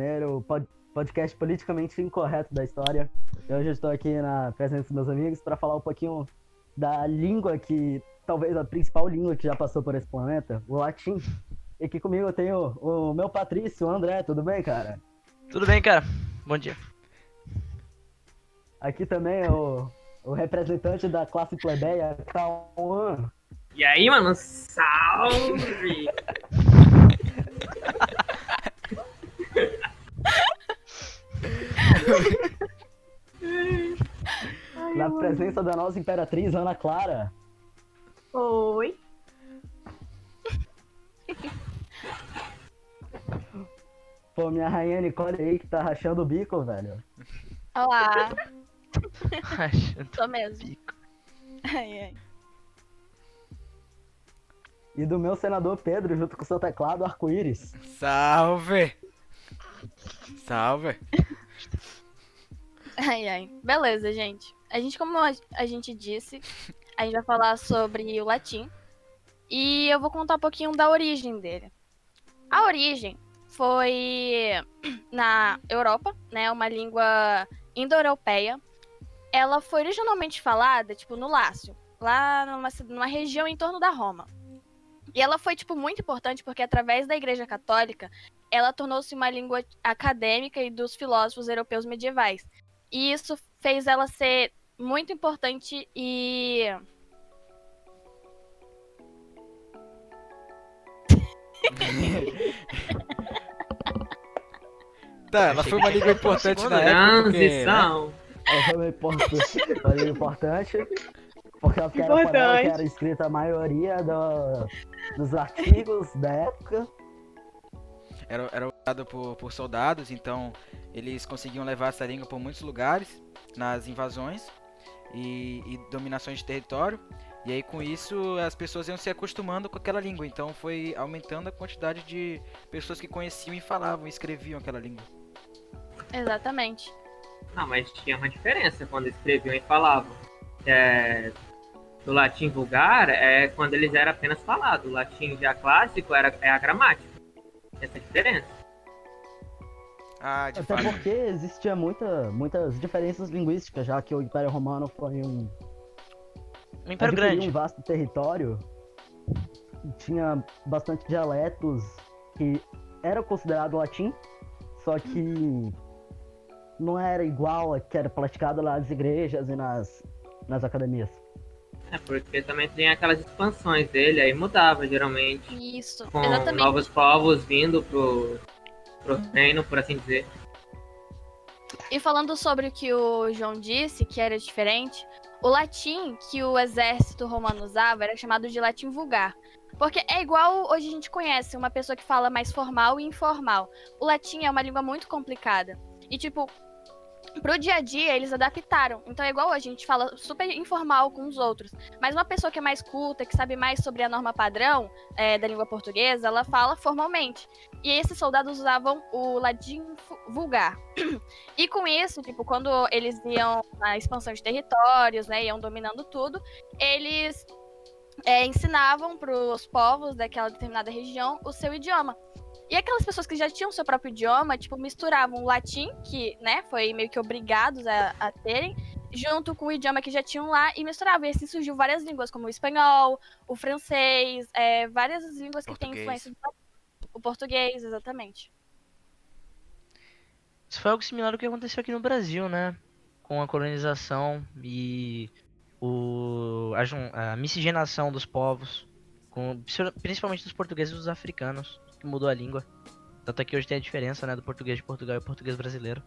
primeiro podcast politicamente incorreto da história. E hoje eu estou aqui na presença dos meus amigos para falar um pouquinho da língua que, talvez a principal língua que já passou por esse planeta, o latim. E aqui comigo eu tenho o meu Patrício, o André, tudo bem, cara? Tudo bem, cara? Bom dia. Aqui também é o representante da classe plebeia, Cauã. E aí, mano, salve! Na presença da nossa imperatriz, Ana Clara. Oi. Pô, minha rainha Nicole aí que tá rachando o bico, velho. Olá. Achando Tô mesmo. pico. Ai, ai. E do meu senador Pedro, junto com o seu teclado arco-íris. Salve! Salve! Ai, ai. Beleza, gente. Como a gente disse, a gente vai falar sobre o latim. E eu vou contar um pouquinho da origem dele. A origem foi na Europa, né? Uma língua indo-europeia. Ela foi originalmente falada, tipo, no Lácio. Lá numa região em torno da Roma. E ela foi, tipo, muito importante porque, através da Igreja Católica, ela tornou-se uma língua acadêmica e dos filósofos europeus medievais. E isso fez ela ser muito importante e... Tá, ela foi uma língua importante na época porque, né? Transição. Ela foi uma língua importante, porque ela era por ela que era escrita a maioria dos artigos da época. Era usado por soldados, então eles conseguiam levar essa língua por muitos lugares, nas invasões e dominações de território. E aí com isso as pessoas iam se acostumando com aquela língua, então foi aumentando a quantidade de pessoas que conheciam e falavam e escreviam aquela língua. Exatamente. Não, mas tinha uma diferença quando escreviam e falavam. Do latim vulgar é quando eles eram apenas falados. O latim já clássico é a gramática. Essa é a diferença. Ah, de Até fato. porque existia muitas diferenças linguísticas, já que o Império Romano foi Um império adquiriu grande. um vasto território, tinha bastante dialetos que eram considerados latim, só que não era igual a que era praticado nas igrejas e nas academias. É porque também tem aquelas expansões dele, aí mudava geralmente. Isso, Com exatamente. novos povos vindo pro reino, por assim dizer. E falando sobre o que o João disse, que era diferente, o latim que o exército romano usava era chamado de latim vulgar. Porque é igual hoje a gente conhece, uma pessoa que fala mais formal e informal. O latim é uma língua muito complicada. E, tipo, pro dia a dia eles adaptaram. Então é igual a gente fala super informal com os outros. Mas uma pessoa que é mais culta, que sabe mais sobre a norma padrão da língua portuguesa, ela fala formalmente. E esses soldados usavam o latim vulgar. E com isso, tipo, quando eles iam na expansão de territórios, né, iam dominando tudo, eles ensinavam para os povos daquela determinada região o seu idioma. E aquelas pessoas que já tinham seu próprio idioma, tipo, misturavam o latim, que, né, foi meio que obrigados a terem, junto com o idioma que já tinham lá e misturavam. E assim surgiu várias línguas, como o espanhol, o francês, várias línguas que têm Português. influência do latim. O português, exatamente. Isso foi algo similar ao que aconteceu aqui no Brasil, né? Com a colonização e a miscigenação dos povos, principalmente dos portugueses e dos africanos, que mudou a língua. Tanto é que hoje tem a diferença, né, do português de Portugal e o português brasileiro.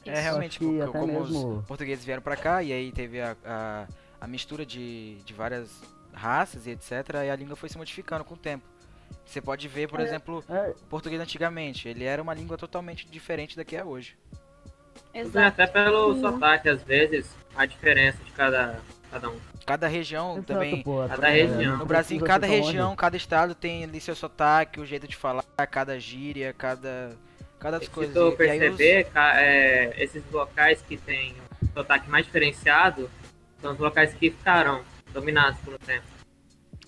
É realmente, Acho que até como mesmo- os portugueses vieram pra cá e aí teve a mistura de várias raças e etc. E a língua foi se modificando com o tempo. Você pode ver, por exemplo, É, o português antigamente, ele era uma língua totalmente diferente da que é hoje. Exato. Até pelo sotaque, às vezes, a diferença de cada um. Cada região exato, também. pô, Cada até- região. não No Brasil, precisa cada ser tão longe. região, cada estado tem ali seu sotaque, o jeito de falar, cada gíria, cada das Se coisas. tu E aí perceber, esses locais que tem o sotaque mais diferenciado são os locais que ficaram dominados por um tempo.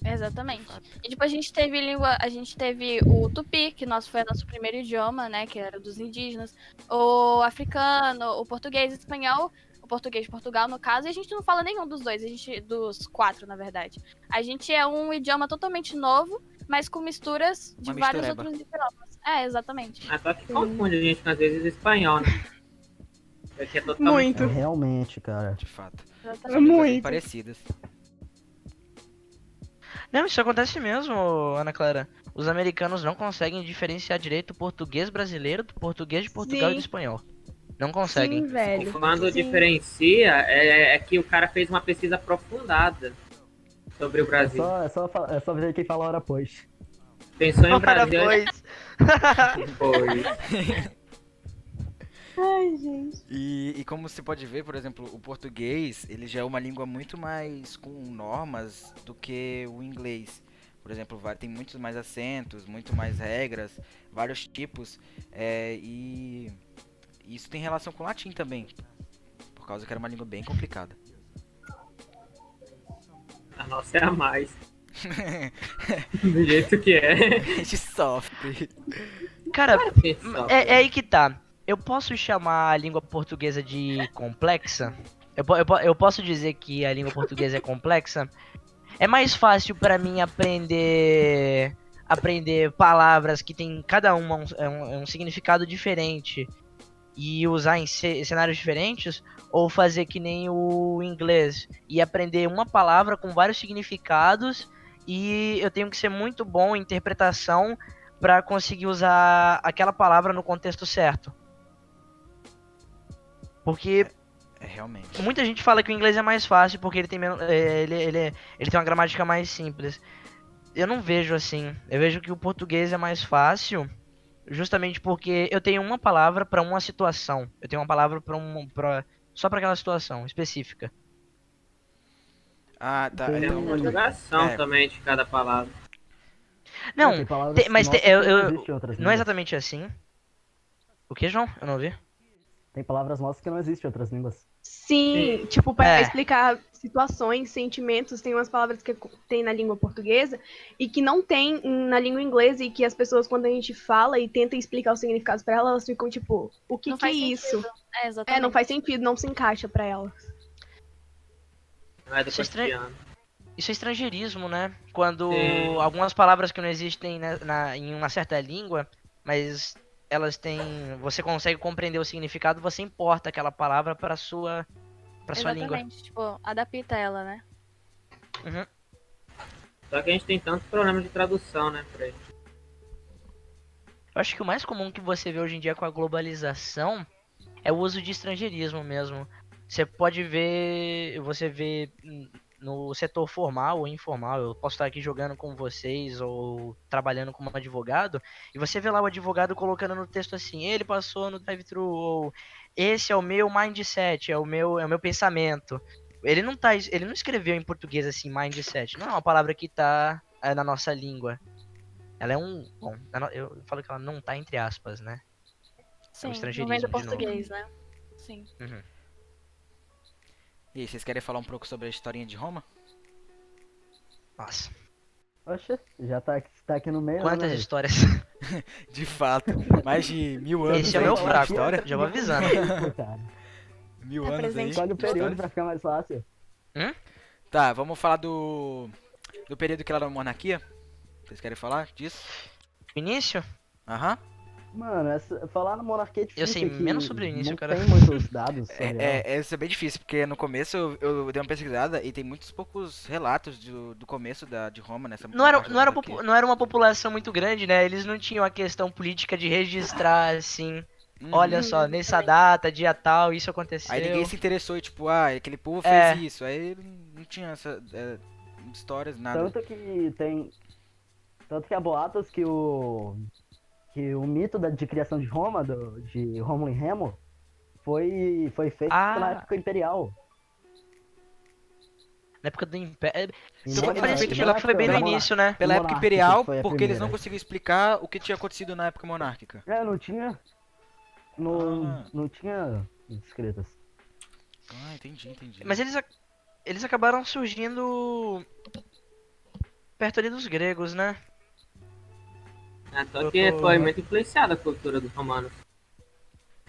Exatamente. E depois a gente teve o tupi, que foi nosso primeiro idioma, né, que era dos indígenas, o africano, o português, o espanhol, o português de Portugal, no caso, e a gente não fala nenhum dos dois, dos quatro, na verdade. A gente é um idioma totalmente novo, mas com misturas de Uma vários mistureba. outros idiomas. É, exatamente. Só que confunde a gente, às vezes, espanhol, né? Porque é totalmente... É Muito. realmente, cara. De fato. São Exatamente. línguas bem Muito. parecidas. Não, isso acontece mesmo, Ana Clara. Os americanos não conseguem diferenciar direito o português brasileiro do português de Portugal e do Sim. espanhol. Não conseguem. Sim, velho. Quando Sim. diferencia, é que o cara fez uma pesquisa aprofundada sobre o Brasil. É só ver quem fala hora pois. Pensou em Ora, Brasil, pois. foi. Ai, gente. E como você pode ver, por exemplo, o português, ele já é uma língua muito mais com normas do que o inglês. Por exemplo, tem muitos mais acentos, muito mais regras, vários tipos. E isso tem relação com o latim também, por causa que era uma língua bem complicada. A nossa é a mais. Do jeito que é. A gente sofre. Cara, Pessoal, é aí que tá. Eu posso chamar a língua portuguesa de complexa? Eu posso dizer que a língua portuguesa é complexa? É mais fácil pra mim aprender palavras que tem cada uma um significado diferente e usar em cenários diferentes, ou fazer que nem o inglês e aprender uma palavra com vários significados e eu tenho que ser muito bom em interpretação pra conseguir usar aquela palavra no contexto certo. Porque Realmente. muita gente fala que o inglês é mais fácil porque ele tem menos, ele tem uma gramática mais simples. Eu não vejo assim. Eu vejo que o português é mais fácil, justamente porque eu tenho uma palavra pra uma situação. Eu tenho uma palavra só pra aquela situação específica. Ah, tá. Tem- tem Então, uma conjugação É. também de cada palavra. Não, Tem palavras mas nossas que não existem em outras não é línguas. exatamente assim. O que, João? Eu não ouvi. Tem palavras nossas que não existem em outras línguas. Sim, Sim. tipo, para É. explicar situações, sentimentos, tem umas palavras que tem na língua portuguesa e que não tem na língua inglesa e que as pessoas, quando a gente fala e tenta explicar os significados para elas, elas ficam tipo, o que Não que é faz isso? sentido. É, exatamente. Não faz sentido, não se encaixa para elas. Não é do Isso é cotidiano. Isso é estrangeirismo, né? Quando Sim. algumas palavras que não existem em uma certa língua, mas elas têm. Você consegue compreender o significado, você importa aquela palavra para sua língua. Exatamente. Tipo, adapta ela, né? Uhum. Só que a gente tem tantos problemas de tradução, né, por aí. Eu acho que o mais comum que você vê hoje em dia com a globalização é o uso de estrangeirismo mesmo. Você vê no setor formal ou informal. Eu posso estar aqui jogando com vocês ou trabalhando como advogado, e você vê lá o advogado colocando no texto assim: ele passou no drive-thru, ou esse é o meu mindset, é o meu pensamento. Ele não escreveu em português assim mindset. Não é uma palavra que tá na nossa língua. Ela é bom, eu falo que ela não tá entre aspas, né? Sim, não vem estrangeirismo do de novo. português, né? Sim. Uhum. E aí, vocês querem falar um pouco sobre a historinha de Roma? Nossa, Oxe, já tá aqui no meio, quantas né? histórias. De fato, mais de 1000 anos Esse é o aí meu de fraco, história. já vou avisando. Pô, cara. 1000 Tá anos aí presente. Escolhe o de período história. pra ficar mais fácil. Tá, vamos falar do período que ela era uma monarquia? Vocês querem falar disso? Início? Aham. Mano, falar na monarquia é difícil. Eu sei aqui, menos sobre o início, não cara. tem muitos dados sobre ela. Isso é bem difícil, porque no começo eu dei uma pesquisada e tem muitos poucos relatos do começo de Roma nessa Não era, parte da não, era monarquia. não era uma população muito grande, né? Eles não tinham a questão política de registrar, assim. Uhum. Olha só, nessa data, dia tal, isso aconteceu. Aí ninguém se interessou e tipo, aquele povo É. fez isso. Aí não tinha essa histórias, nada. Tanto que há boatos que o mito de criação de Roma, de Rômulo e Remo, foi feito na época imperial. Na época do Império. Em Então, monarca- ele foi Parecia que foi bem no monarca- início, né? Pela época monárquica, imperial, que foi a porque eles não primeira. conseguiam explicar o que tinha acontecido na época monárquica. Não tinha. Não tinha escritas. Entendi. Mas eles acabaram surgindo perto ali dos gregos, né? Só que foi muito influenciada a cultura dos romanos.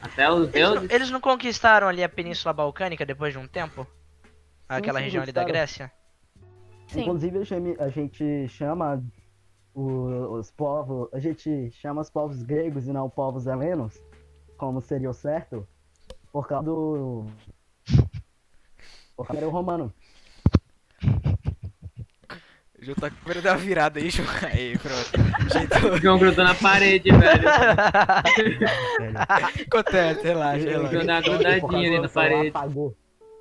Até os Eles, deuses. eles não conquistaram ali a Península Balcânica depois de um tempo? Aquela sim, região ali da conquistaram. Grécia? Sim. Inclusive, a gente chama os povos. A gente chama os povos gregos e não povos helenos, como seria o certo, por causa do. Por causa do romano. Já tá com a câmera da virada aí, João. Aí, pronto. Ajeitou. O João grudou na parede, velho. Velho. Acontece, relaxa, Eu relaxa. dei uma Por causa grudadinha do ali meu na celular parede. apagou.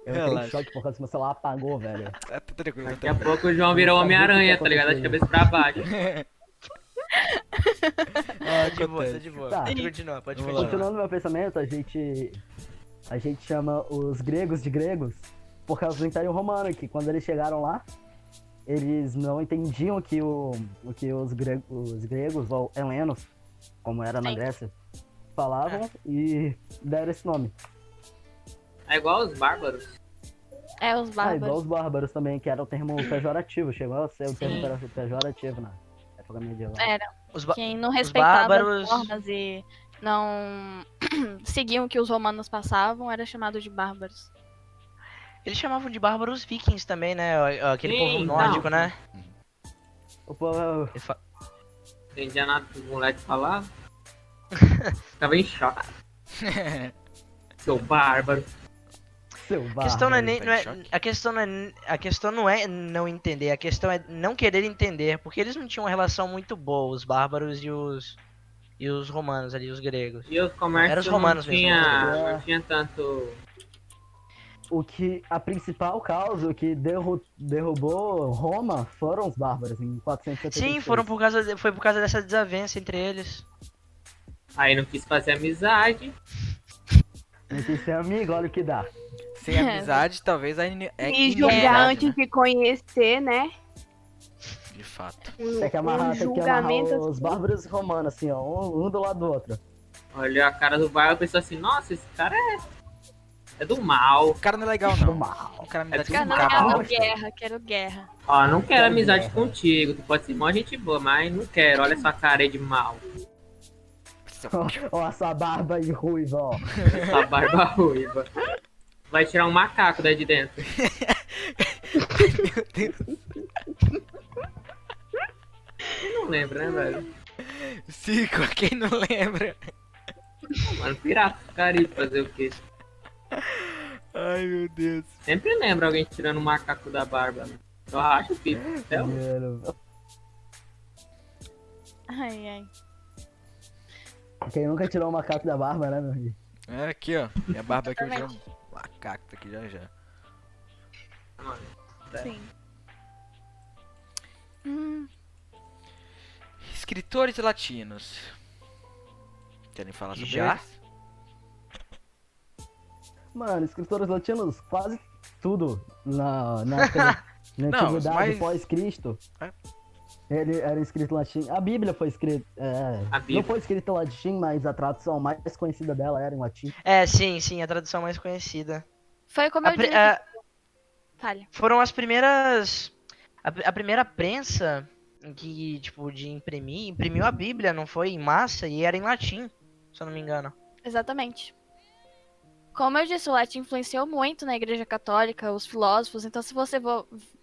Eu entrei em Relaxa. choque por causa que meu celular apagou, velho. Tá tranquilo, Daqui a pouco o João virou Homem-Aranha, tá ligado? De cabeça pra baixo. De boa, tá de boa. Tá. Pode continuar, pode Vamos continuar. lá. Continuando meu pensamento, a gente chama os gregos de gregos por causa do Império Romano, que quando eles chegaram lá, eles não entendiam o que os gregos, ou helenos, como era na Sim. Grécia, falavam e deram esse nome. É igual os bárbaros. Os Igual bárbaros. os bárbaros também, que era o termo pejorativo, chegou a ser o termo Sim. pejorativo na época medieval. Era. Os ba- Quem não respeitava bárbaros- as normas e não seguiam o que os romanos passavam era chamado de bárbaros. Eles chamavam de bárbaros vikings também, né? Aquele Sim, povo então. nórdico, né? O povo Eles fa- Entendia nada que os moleques falavam. Ficava em choque. Seu bárbaro. seu A questão não é nem, tá não é- em choque. a questão não é não entender, a questão é não querer entender, porque eles não tinham uma relação muito boa, os bárbaros e os romanos ali, os gregos. E os comércios Era os romanos não, mesmo, tinha, não tinha tanto. O que a principal causa, o que derrubou Roma foram os bárbaros em 476. Sim, foi por causa dessa desavença entre eles. Aí não quis fazer amizade. Não quis ser amigo, olha o que dá. Sem amizade, talvez a E julgar inimizade, antes né? de conhecer, né? De fato. Tem que amarrar, os bárbaros e romanos, assim, ó, um do lado do outro. Olhou a cara do bárbaro e pensou assim: nossa, esse cara é do mal. O cara não é legal, Do não. mal. O cara me É dá tudo tipo um mal. capa. Quero Nossa. guerra, quero guerra. Ó, não quero Quero amizade guerra. contigo. Tu pode ser mó gente boa, mas não quero. Olha essa cara aí de mal. Ó, essa barba aí ruiva, ó. Essa barba ruiva. Vai tirar um macaco daí de dentro. Meu Deus. Não lembra, né, velho? Cico, quem não lembra? Mano, pirata do Caribe, fazer o quê? Ai, meu Deus. Sempre lembra alguém tirando um macaco da barba. Né? Eu acho que até o- Dinheiro. Ai, ai. Quem nunca tirou o macaco da barba, né, meu amigo? É aqui, ó. Minha barba aqui, eu já Exatamente. um macaco aqui já já. Sim. Escritores latinos. Querem falar sobre Já? eles? Mano, escritores latinos, quase tudo na época na Não, antiguidade, mas- pós-Cristo. É. Ele era escrito em latim. A Bíblia foi escrita. A Bíblia. Não foi escrita em latim, mas a tradução mais conhecida dela era em latim. Sim, a tradução mais conhecida. Foi como A eu pri- disse. a- Falha. foram as primeiras. A primeira prensa que, tipo, de imprimir, imprimiu a Bíblia, não foi? Em massa e era em latim, se eu não me engano. Exatamente. Como eu disse, o latim influenciou muito na Igreja Católica, os filósofos. Então, se você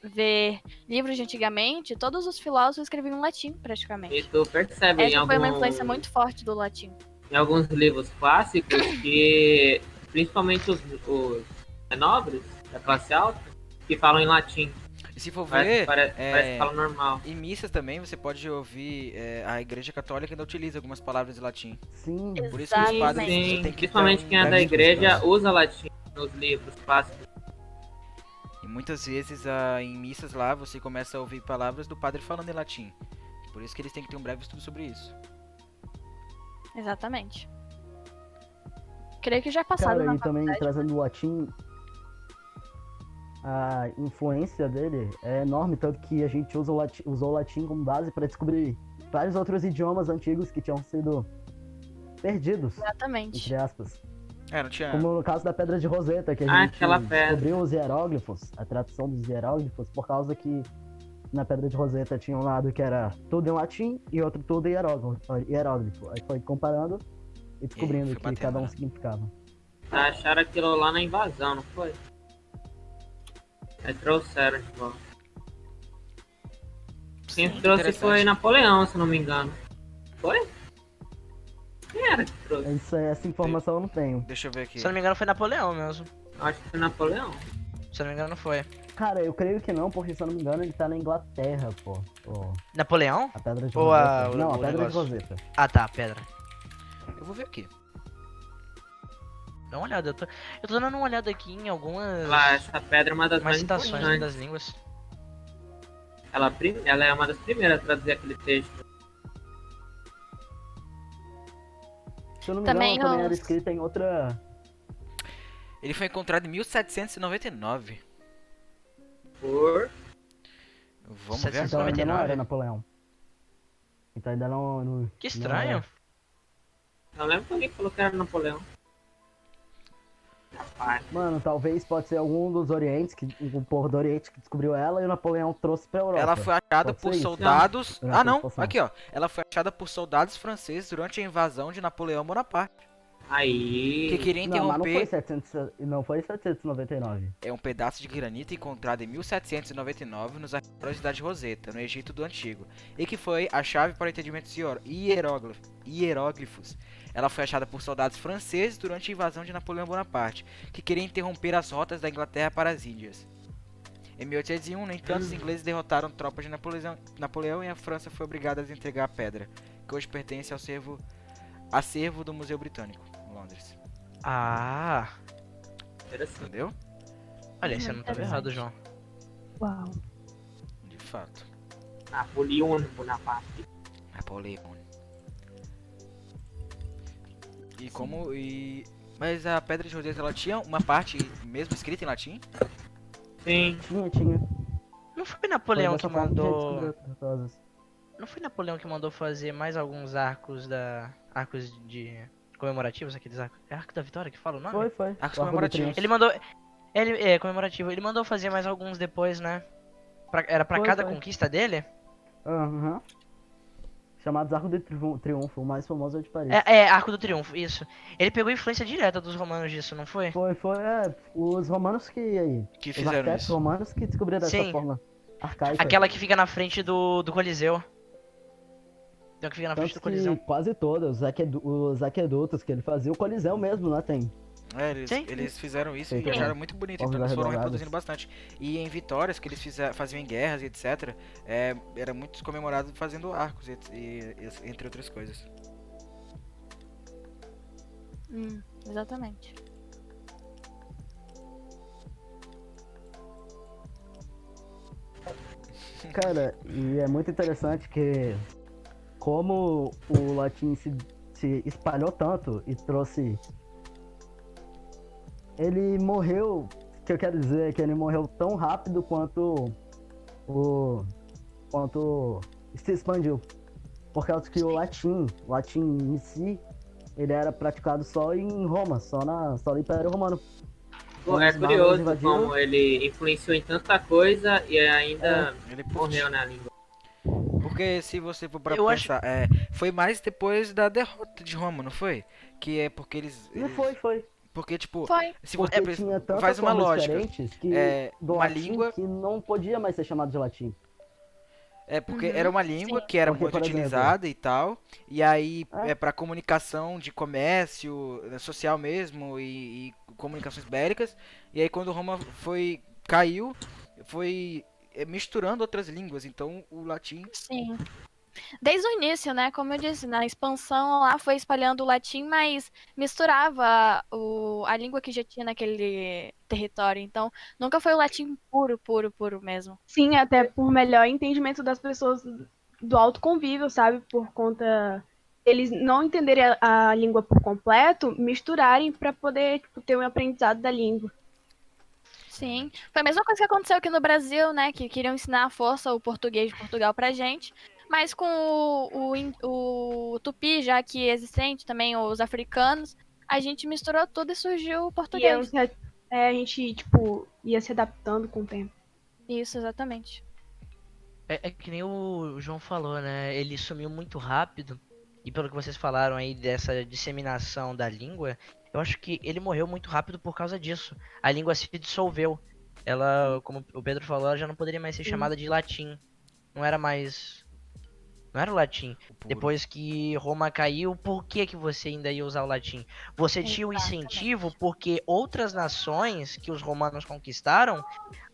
ver livros de antigamente, todos os filósofos escreviam em latim, praticamente. E tu percebe em, Essa foi uma algum- influência muito forte do latim. em alguns livros clássicos que, principalmente os nobres da classe alta, que falam em latim. E se for Parece, ver, parece que fala normal. em missas também você pode ouvir a Igreja Católica ainda utiliza algumas palavras em latim. Sim. Por isso que os Exatamente. padres Sim, têm que principalmente ter um quem é da breve igreja curso, usa latim nos livros clássicos. E muitas vezes em missas lá você começa a ouvir palavras do padre falando em latim. Por isso que eles têm que ter um breve estudo sobre isso. Exatamente. Creio que já é passado Cara, na e também trazendo o latim, a influência dele é enorme, tanto que a gente usou o latim como base para descobrir vários outros idiomas antigos que tinham sido perdidos, Exatamente. entre aspas. Não tinha. Como no caso da Pedra de Roseta, que a Ah, gente aquela pedra. descobriu os hieróglifos, a tradução dos hieróglifos, por causa que na Pedra de Roseta tinha um lado que era tudo em latim e outro tudo em hieróglifo. Aí foi comparando e descobrindo foi que batendo, cada um né? significava. Acharam aquilo lá na invasão, não foi? Aí trouxeram de volta. Quem Sim, trouxe interessante. foi Napoleão, se não me engano. Foi? Quem era que trouxe? Essa informação eu não tenho. Deixa eu ver aqui. Se eu não me engano, foi Napoleão mesmo. Acho que foi Napoleão. Se eu não me engano, foi. Cara, eu creio que não, porque se eu não me engano ele tá na Inglaterra, pô. Napoleão? A Pedra de Ou Roseta. Não, o a Pedra negócio? de Roseta. Ah, tá, pedra. Eu vou ver aqui. Dá uma olhada. Eu tô dando uma olhada aqui em algumas Lá, essa pedra é uma das mais mais citações importantes. das línguas. Ela é uma das primeiras a traduzir aquele texto. Se eu não me Também engano, ela também era os- escrita em outra. Ele foi encontrado em 1799. Por... Vamos ver Então agora. ainda não 99? era Napoleão. Então ainda não. Que não estranho. era. Eu lembro que alguém falou que era Napoleão. Rapaz, Mano, talvez pode ser algum dos Orientes, o povo do Oriente que descobriu ela e o Napoleão trouxe pra Europa. Ela foi achada Pode por ser isso? soldados. Durante a Ah, não. ocupação. Aqui, ó. Ela foi achada por soldados franceses durante a invasão de Napoleão Bonaparte. aí... Que queria Não, mas não foi, interromper. 799. É um pedaço de granito encontrado em 1799 nos arquivos da cidade de Roseta, no Egito do Antigo, e que foi a chave para o entendimento de hieróglifos. Ela foi achada por soldados franceses durante a invasão de Napoleão Bonaparte, que queria interromper as rotas da Inglaterra para as Índias. Em 1801, no entanto, os ingleses derrotaram tropas de Napoleão e a França foi obrigada a entregar a pedra, que hoje pertence ao acervo do Museu Britânico, em Londres. Ah, Interessante. Entendeu? olha, você não tava errado, João. Uau. De fato. Napoleão Bonaparte. Napoleão. Mas a Pedra de Roseta, ela tinha uma parte mesmo escrita em latim? Sim. Tinha. Não foi Napoleão Foi que dessa forma que a gente mandou. descobriu outras coisas. Não foi Napoleão que mandou fazer mais alguns arcos de comemorativos, aqueles arcos. É Arco da Vitória que fala o nome? Foi. Arcos O Arco do comemorativos. Triunfo. Ele mandou. É comemorativo. Ele mandou fazer mais alguns depois, né? Era pra Foi, cada foi. conquista dele? Aham. Chamados Arco do Triunfo, o mais famoso é o de Paris. Arco do Triunfo, isso. Ele pegou influência direta dos romanos disso, não foi? Foi, os romanos Que os fizeram arquitetos isso. romanos que descobriram dessa Sim. forma arcaica. Aquela que fica na frente do Coliseu. Tem uma que fica na frente Tanto do Coliseu. que quase todos, os aquedutos que ele fazia, o Coliseu mesmo lá tem. Sim. Eles fizeram isso Sim. e acharam muito bonito, então Formas eles foram arredondadas. reproduzindo bastante. E em vitórias que eles faziam em guerras e etc, era muito comemorado fazendo arcos, entre outras coisas. Exatamente. Cara, e é muito interessante que como o latim se espalhou tanto e trouxe. Ele morreu. O que eu quero dizer é que ele morreu tão rápido quanto se expandiu. Por causa que o latim em si, ele era praticado só em Roma, só no Império Romano. Quando É os bárbaros curioso invadiram- como ele influenciou em tanta coisa e ainda Ele morreu na língua. Porque se você for pra Eu acho- pensar, foi mais depois da derrota de Roma, não foi? Que é porque eles... Foi. Porque, tipo, Foi. se Porque você tinha tantas faz uma formas lógica. diferentes que do Uma latim língua... que não podia mais ser chamado de latim. Porque era uma língua que era Porque, muito por exemplo, utilizada e tal, e aí É. para comunicação de comércio, social mesmo, e comunicações bélicas, e aí quando Roma caiu, foi misturando outras línguas, então o latim... Sim. Desde o início, né? Como eu disse, na expansão lá foi espalhando o latim, mas misturava a língua que já tinha naquele território. Então, nunca foi o latim puro mesmo. Sim, até por melhor entendimento das pessoas do alto convívio, sabe? Por conta eles não entenderem a língua por completo, misturarem para poder ter um aprendizado da língua. Sim. Foi a mesma coisa que aconteceu aqui no Brasil, né? Que queriam ensinar à força o português de Portugal pra gente. Mas com o tupi, já que existente, também os africanos, a gente misturou tudo e surgiu o português. A gente, tipo, ia se adaptando com o tempo. Isso, exatamente. É que nem o João falou, né? Ele sumiu muito rápido. E pelo que vocês falaram aí dessa disseminação da língua, eu acho que ele morreu muito rápido por causa disso. A língua se dissolveu. Ela, como o Pedro falou, ela já não poderia mais ser chamada de latim. Não era mais. Não era o latim. O puro. Depois que Roma caiu, por que que você ainda ia usar o latim? Você tinha o incentivo porque outras nações que os romanos conquistaram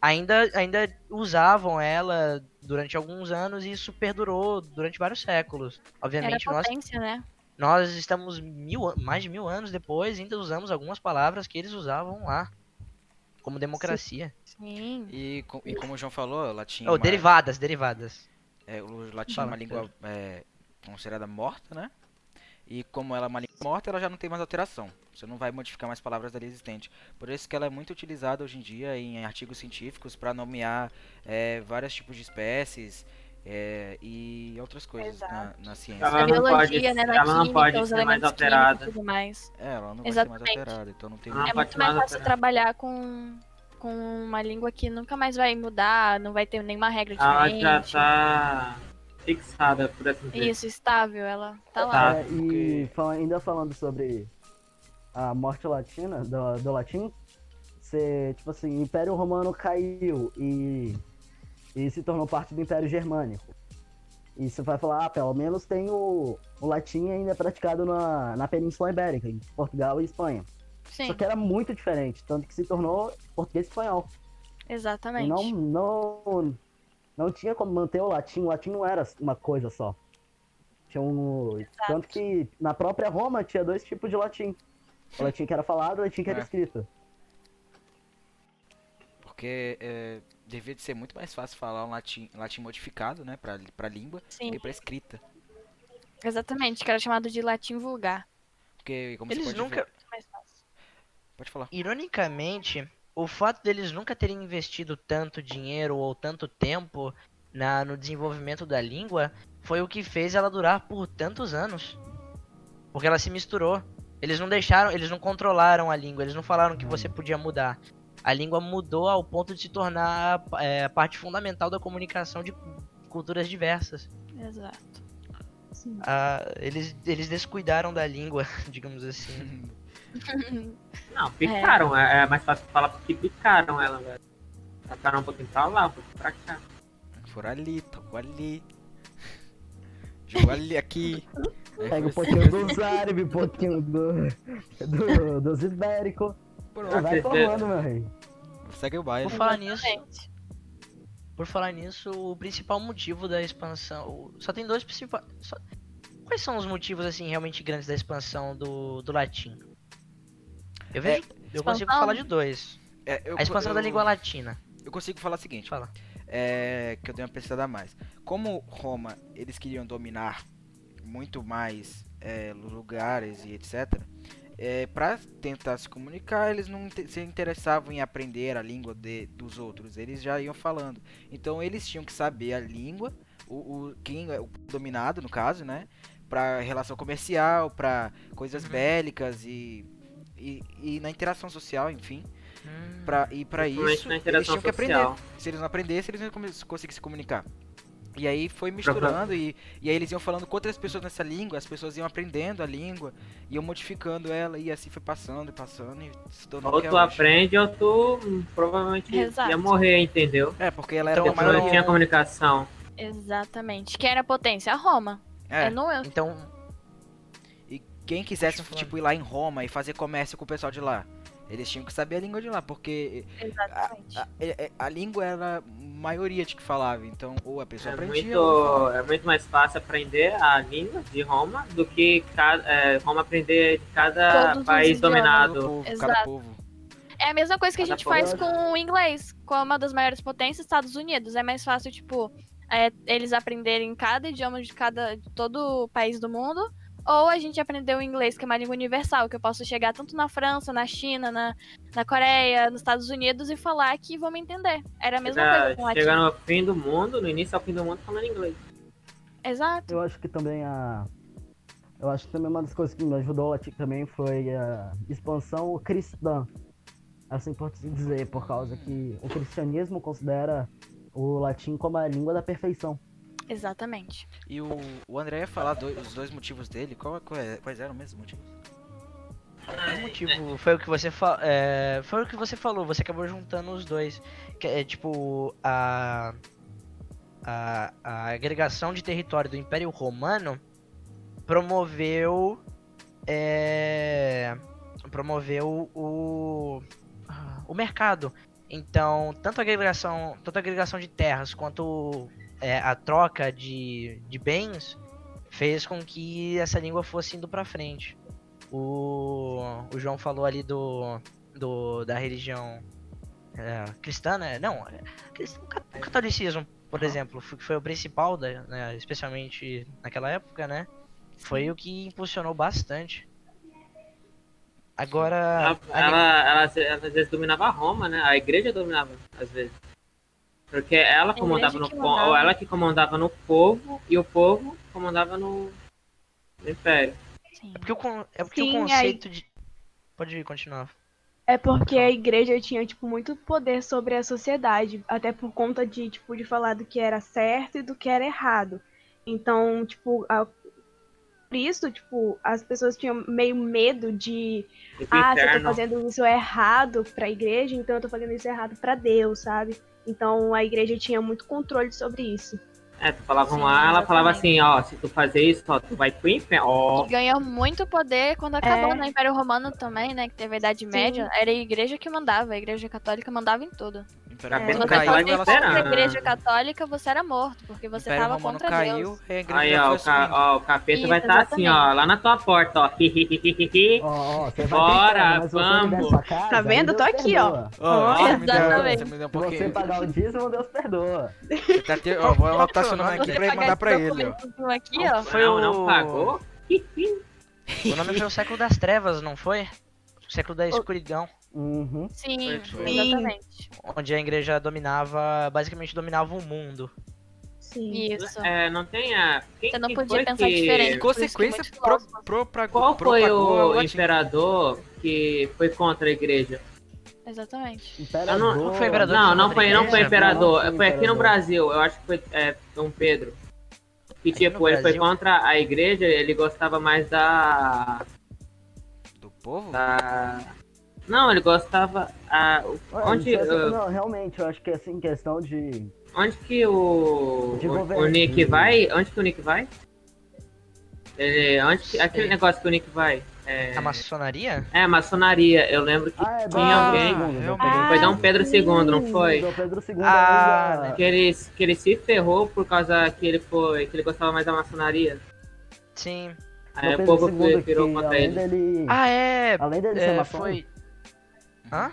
ainda usavam ela durante alguns anos e isso perdurou durante vários séculos. Era Obviamente, nós, potência, né? nós estamos mais de 1000 anos depois e ainda usamos algumas palavras que eles usavam lá, como democracia. Sim. E como o João falou, o latim Oh, derivadas. o latim é Fala, uma língua considerada morta, né? E como ela é uma língua morta, ela já não tem mais alteração. Você não vai modificar mais palavras dali existentes. Por isso que ela é muito utilizada hoje em dia em artigos científicos para nomear vários tipos de espécies e outras coisas na ciência. Ela Na não pode, biologia, né? Na ela não química, pode os ser mais elementos alterada. químicos e tudo mais. Ela não vai Exatamente. ser mais alterada, então não tem Não É pode muito ser mais mais fácil alterada. trabalhar com uma língua que nunca mais vai mudar, não vai ter nenhuma regra Ela diferente. já tá fixada, por assim dizer. Isso, estável, ela tá lá. Tá. E ainda falando sobre a morte latina, do latim, você, tipo assim, o Império Romano caiu e se tornou parte do Império Germânico. E você vai falar, pelo menos tem o latim ainda praticado na Península Ibérica, em Portugal e Espanha. Sim, Só que era muito diferente, tanto que se tornou português e espanhol. E exatamente. não tinha como manter o latim não era uma coisa só. Tanto que na própria Roma tinha dois tipos de latim. O latim que era falado e o latim que era escrito. Porque devia de ser muito mais fácil falar um latim modificado, né, pra língua, Sim, do que pra escrita. exatamente, que era chamado de latim vulgar. Porque, como Eles você pode nunca, ver... Mais fácil. Pode falar. ironicamente, o fato deles nunca terem investido tanto dinheiro ou tanto tempo no desenvolvimento da língua foi o que fez ela durar por tantos anos. Porque ela se misturou. Eles não controlaram a língua, eles não falaram que você podia mudar. A língua mudou ao ponto de se tornar a parte fundamental da comunicação de culturas diversas. Exato. Eles descuidaram da língua, digamos assim. Não, picaram. É mais fácil falar porque picaram ela, velho. Tacaram um pouquinho pra lá, um pouquinho pra cá. Foram ali, tocou ali. Jogou ali, aqui. Aí Pega um foi pouquinho assim. dos árabes, um pouquinho dos ibéricos. Pronto, Vai formando, meu rei. segue o baile. Por falar nisso, Exatamente. Por falar nisso, o principal motivo da expansão. Só tem dois principais. Quais são os motivos, assim, realmente grandes da expansão do latim? Eu vejo. Eu consigo Expansão? falar de dois. A expansão da língua latina. Eu consigo falar o seguinte, Fala. que eu dei uma pesquisada a mais. Como Roma, eles queriam dominar muito mais lugares e etc. Para tentar se comunicar, eles não se interessavam em aprender a língua dos outros, eles já iam falando. Então eles tinham que saber a língua, o dominado no caso, né? Para relação comercial, para coisas bélicas e na interação social, enfim. Para Principalmente isso na eles interação tinham que aprender. social. Se eles não aprendessem, eles não iam conseguir se comunicar. E aí foi misturando e aí eles iam falando com outras pessoas nessa língua, as pessoas iam aprendendo a língua, iam modificando ela e assim foi passando e se tornou Ou que é tu hoje. aprende ou tu provavelmente Exato. ia morrer, entendeu? Porque ela era Então, Porque uma tu não maioria. tinha comunicação. Exatamente. Quem era a potência? A Roma. É no eu. Então, E quem quisesse Deixa eu falar. tipo ir lá em Roma e fazer comércio com o pessoal de lá, eles tinham que saber a língua de lá, porque Exatamente. a língua era a maioria de que falava, então ou a pessoa aprendia ou falava. É muito mais fácil aprender a língua de Roma do que Roma aprender de cada Todos os país idiomas. dominado. Cada Exato. povo. É a mesma coisa que a Cada gente povo. faz com o inglês, com uma das maiores potências, Estados Unidos. É mais fácil, tipo, eles aprenderem cada idioma de todo o país do mundo, ou a gente aprender o inglês, que é uma língua universal, que eu posso chegar tanto na França, na China, na Coreia, nos Estados Unidos e falar que vão me entender. Era a mesma coisa com o latim. Chega no fim do mundo, no início ao fim do mundo, falando inglês. Exato. Eu acho que também uma das coisas que me ajudou o latim também foi a expansão cristã. Assim por se dizer, por causa que o cristianismo considera o latim como a língua da perfeição. Exatamente. E o André ia falar os dois motivos dele. Quais eram mesmo os motivos? O motivo foi o que você foi o que você falou, você acabou juntando os dois. Que é tipo a agregação de território do Império Romano promoveu o mercado. Então, tanto a agregação de terras quanto a troca de bens fez com que essa língua fosse indo pra frente. O João falou ali da religião cristã, né? Não, o catolicismo, por exemplo, que foi o principal, né, especialmente naquela época, né? Foi o que impulsionou bastante. Agora, Ela às vezes dominava Roma, né? A igreja dominava, às vezes. Porque ela comandava igreja no que povo, mandava. ou ela que comandava no povo, e o povo comandava no império. Sim. é porque Sim, o conceito de... Pode continuar. É porque a igreja tinha, tipo, muito poder sobre a sociedade, até por conta de, tipo, de falar do que era certo e do que era errado. Então, tipo, por isso, tipo, as pessoas tinham meio medo de, E pro se eu tô inferno. fazendo isso errado pra igreja, então eu tô fazendo isso errado pra Deus, sabe? Então a igreja tinha muito controle sobre isso. Tu falava Sim, lá, ela falava exatamente. assim, ó, se tu fazer isso, ó, tu vai pro inferno. Ó, E ganhou muito poder quando acabou no Império Romano também, né? Que teve a Idade Média. Era a igreja que mandava, a igreja católica mandava em tudo. O Tá Império vendo? Se Romano você Caiu, fosse caiu, ela contra a será? igreja católica, você era morto, porque O você Império tava Romano contra caiu Deus. e a igreja aí, já ó, foi sumindo. o capeta Isso, vai estar assim, ó, exatamente. lá na tua porta, ó. Ó, você vai pro inferno, Bora, mas se você me der vamos. sua casa, Tá vendo? aí Eu tô Deus aqui, ó. perdoa. Ó, você me deu, Exatamente. você me deu um Se você pouquinho. pagar o dízimo, Deus perdoa. Você tá ó, vou anotar seu nome aqui Você pra ir pagar mandar esse pra ele, ó. documentozinho aqui, ó. Foi Não pagou? O nome foi o século das trevas, não foi? O século da escuridão, Uhum. Sim, Foi. exatamente. onde a igreja basicamente dominava o mundo. Sim. Isso. Não tem a... Quem Você não que podia foi pensar que... diferente. Em Por isso que consequência, muitos filósofos- Qual foi propagou o latim. imperador que foi contra a igreja? Exatamente. Imperador. Qual foi o imperador Não, que não foi foi, contra a não foi igreja? imperador. Não foi Foi aqui no imperador. Brasil. Eu acho que foi Dom Pedro. Que Aqui no tipo, ele foi Brasil? contra a igreja, ele gostava mais Do povo? Não, ele gostava... Onde, Não, realmente, eu acho que assim, questão de. onde que o governo, Nick de- vai? Onde que o Nick vai? Aquele Sei. negócio que o Nick vai. A maçonaria? A maçonaria. Eu lembro que Ah, é tinha alguém. realmente. Foi Dom Pedro II, não foi? Dom Pedro II Ah, ainda. Que ele se ferrou por causa que ele gostava mais da maçonaria. Sim. Aí Dom o povo Pedro II, virou que contra além ele. dele. Ah, é. Além dele ser maçom, Foi. Hã?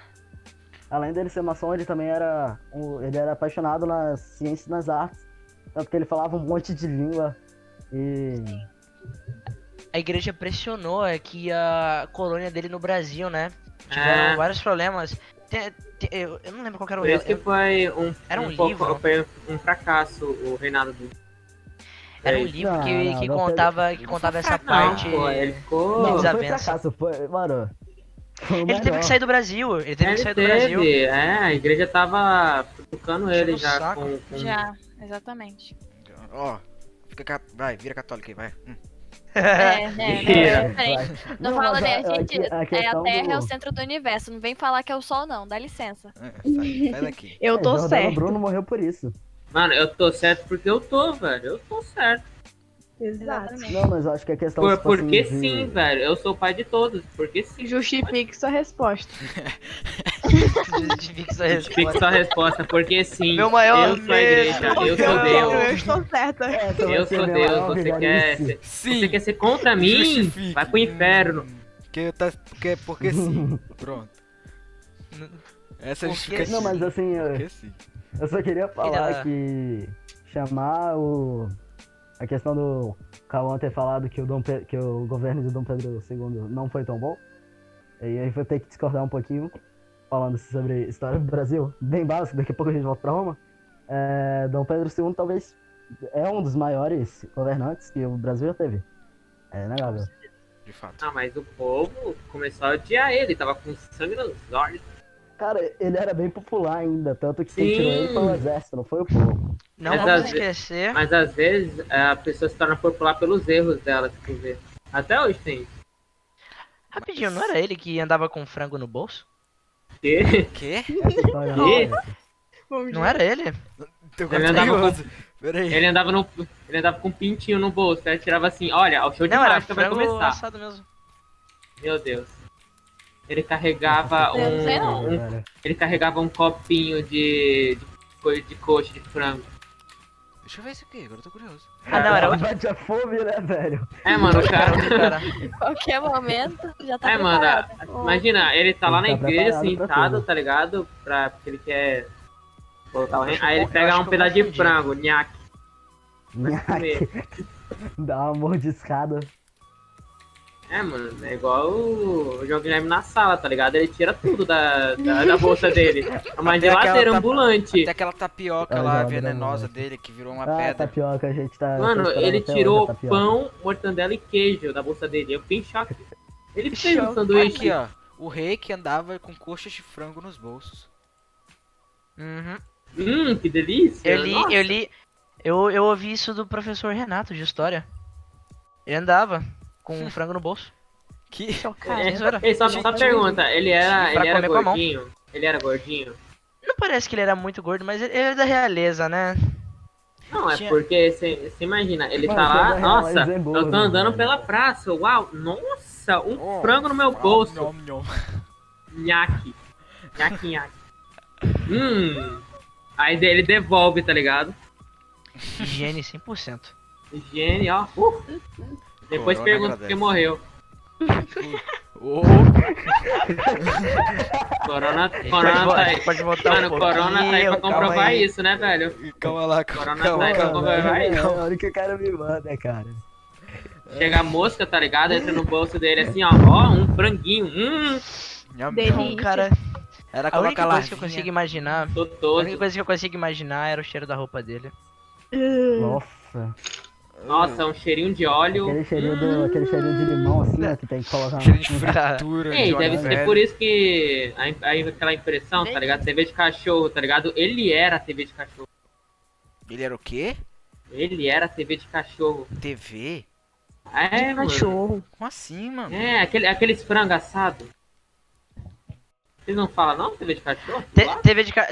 além dele ser maçom, ele também era. Ele era apaixonado nas ciências e nas artes. Tanto que ele falava um monte de língua. E. A igreja pressionou aqui a colônia dele no Brasil, né? Tiveram vários problemas. Eu não lembro qual era o Por isso que foi Era um pouco, livro. foi um fracasso o reinado dele. Era um livro Não, que não, que contava essa Não, parte. pô, ele ficou. Não, não foi desavença. fracasso, foi. Mano. Foi o Ele teve melhor. que sair do Brasil. Ele teve que sair do Brasil. A igreja tava tocando Enchendo ele o já saco. com... Já, exatamente. Ó, vai, vira católico aí, vai. Vira. Peraí. Não fala, mas né, gente? a questão A Terra é o do- centro do universo. Não vem falar que é o Sol, não. Dá licença. Sai daqui. Eu tô Jordano certo. Bruno morreu por isso. Mano, eu tô certo porque eu tô, velho. Eu tô certo. Exato. Exatamente. Não, mas eu acho que a questão tipo Porque assim, de- sim, velho. Eu sou o pai de todos. Porque sim. Justifique sua resposta. Justifique sua Fique resposta. sua resposta, porque sim. Meu maior eu sou a igreja, medo. eu Porque sou eu Deus. estou certa. Essa vai Eu ser sou minha Deus, maior você vigarice. você quer ser contra mim? Justifique. Vai pro inferno. Porque sim. Pronto. Essa é a Porque justificativa. Não, mas assim, Porque sim. eu só queria falar Ele- que chamar a questão do Cauã ter falado que que o governo de Dom Pedro II não foi tão bom. E aí vou ter que discordar um pouquinho, falando sobre história do Brasil, bem básico, daqui a pouco a gente volta pra Roma. Dom Pedro II talvez é um dos maiores governantes que o Brasil já teve. É inegável. De fato. Ah, mas o povo começou a odiar ele. Tava com sangue nos olhos. Cara, ele era bem popular ainda, tanto que quem tirou ele foi o Sim. exército, não foi o povo. Não Mas vamos às esquecer. Mas às vezes a pessoa se torna popular pelos erros dela, se tu vê. Até hoje tem isso. Rapidinho, não era ele que andava com frango no bolso? Porque Quê? Essa história não Ih. é essa. Não era ele? Agora Ele tô andava curioso. Pera aí. ele andava com um pintinho no bolso, aí tirava assim, olha, o show de Não, era mágica vai frango começar. assado mesmo. Meu Deus. Ele carregava Eu não sei não. Velho. ele carregava um copinho de coxa de frango. Deixa eu ver isso aqui, agora eu tô curioso. Ah, não, era outro Bate a fome, né, velho? Mano, o cara. cara. Qualquer momento já tá Mano, preparado. imagina, ele tá lá na Ele tá igreja preparado pra sentado, tudo. tá ligado? Porque ele quer voltar o reino. Aí ele eu pega acho um que eu pedaço de confundi. frango, nhaque. comer. Dá uma mordiscada. Mano, é igual o João Guilherme na sala, tá ligado? Ele tira tudo da bolsa dele. É uma Até aquela geladeira tapa- ambulante. Até aquela tapioca Ah, lá, já, venenosa não. dele, que virou uma Ah, pedra. tapioca, a gente tá. Mano, tá esperando ele até hoje tirou a tapioca. pão, mortandela e queijo da bolsa dele. Eu fiquei em choque. Ele fez um Choque. sanduíche. Aqui, ó. O rei que andava com coxas de frango nos bolsos. Uhum. Que delícia. Nossa. Eu ouvi isso do professor Renato de história. Ele andava com um frango no bolso. Que? Sem zoeira. Ei, só pergunta, ele era comer com a mão. gordinho? Ele era gordinho? Não parece que ele era muito gordo, mas ele é da realeza, né? Não, é Tinha- porque você imagina, ele Mano, tá lá, toda nossa, realeza é gordo, eu tô andando velho. pela praça, uau, nossa, um Oh, frango no meu bolso. Nham, nham. Nhaque. Nhaque, nhaque. Aí ele devolve, tá ligado? Higiene 100%. Higiene, ó. Depois Corona pergunta agradece. porque morreu. Oh, Corona Pode, tá aí. pode voltar Mano, um pouquinho. Corona tá aí pra calma comprovar aí. isso, né, velho? calma lá, Corona calma, tá aí pra calma. comprovar É, isso. olha o que o cara me manda, cara. Chega a mosca, tá ligado? Entra no bolso dele assim, ó, um franguinho. Nham, Delícia. nham. Então, cara, Era a colocar única lá. coisa que eu consigo imaginar. A Totoso. única coisa que eu consigo imaginar era o cheiro da roupa dele. Nossa. Nossa, um cheirinho de óleo. Aquele cheirinho de limão, assim, ó, que tem que colocar Cheiro de no- fritura, Ei, de óleo deve ser velho. por isso que aquela impressão, tá ligado? TV de cachorro, tá ligado? Ele era TV de cachorro. Ele era o quê? Ele era TV de cachorro. TV? É, mano. Cachorro. Como assim, mano? É, aqueles frango assado. Vocês não falam não, TV de cachorro?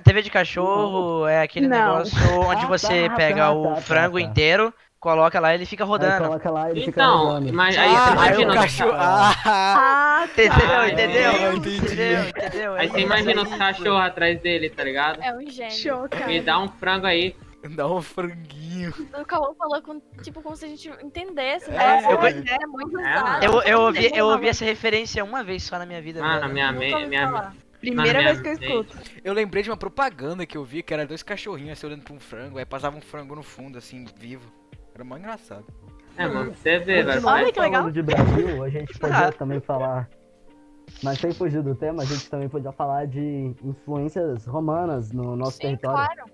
TV de cachorro é aquele Não. negócio onde Ah, você tá, pega tá, o tá, frango tá. inteiro, coloca lá e ele fica Aí rodando. coloca lá e ele fica Então, rodando. mas Aí aí você você imagina imagina o os cachorro. Entendeu? Ah, Entendeu? entendi. Entendeu? Aí você imagina os cachorros atrás dele, tá ligado? É um gênio. Chocado. Me dá um frango aí. Dá um franguinho. O Cauã falou como se a gente entendesse. É, Né? eu- É muito É, usado. Eu ouvi essa referência uma vez só na minha vida. Mano, velho. minha Nunca ouvi minha falar. Primeira Mano, vez que eu minha escuto. Eu lembrei de uma propaganda que eu vi, que era dois cachorrinhos assim, olhando pra um frango, aí passava um frango no fundo, assim, vivo. Era mó engraçado. mano, você vê, velho. Continuando Olha que legal. falando de Brasil, a gente podia Ah. também falar, mas sem fugir do tema, a gente também podia falar de influências romanas no nosso Sim, território. claro.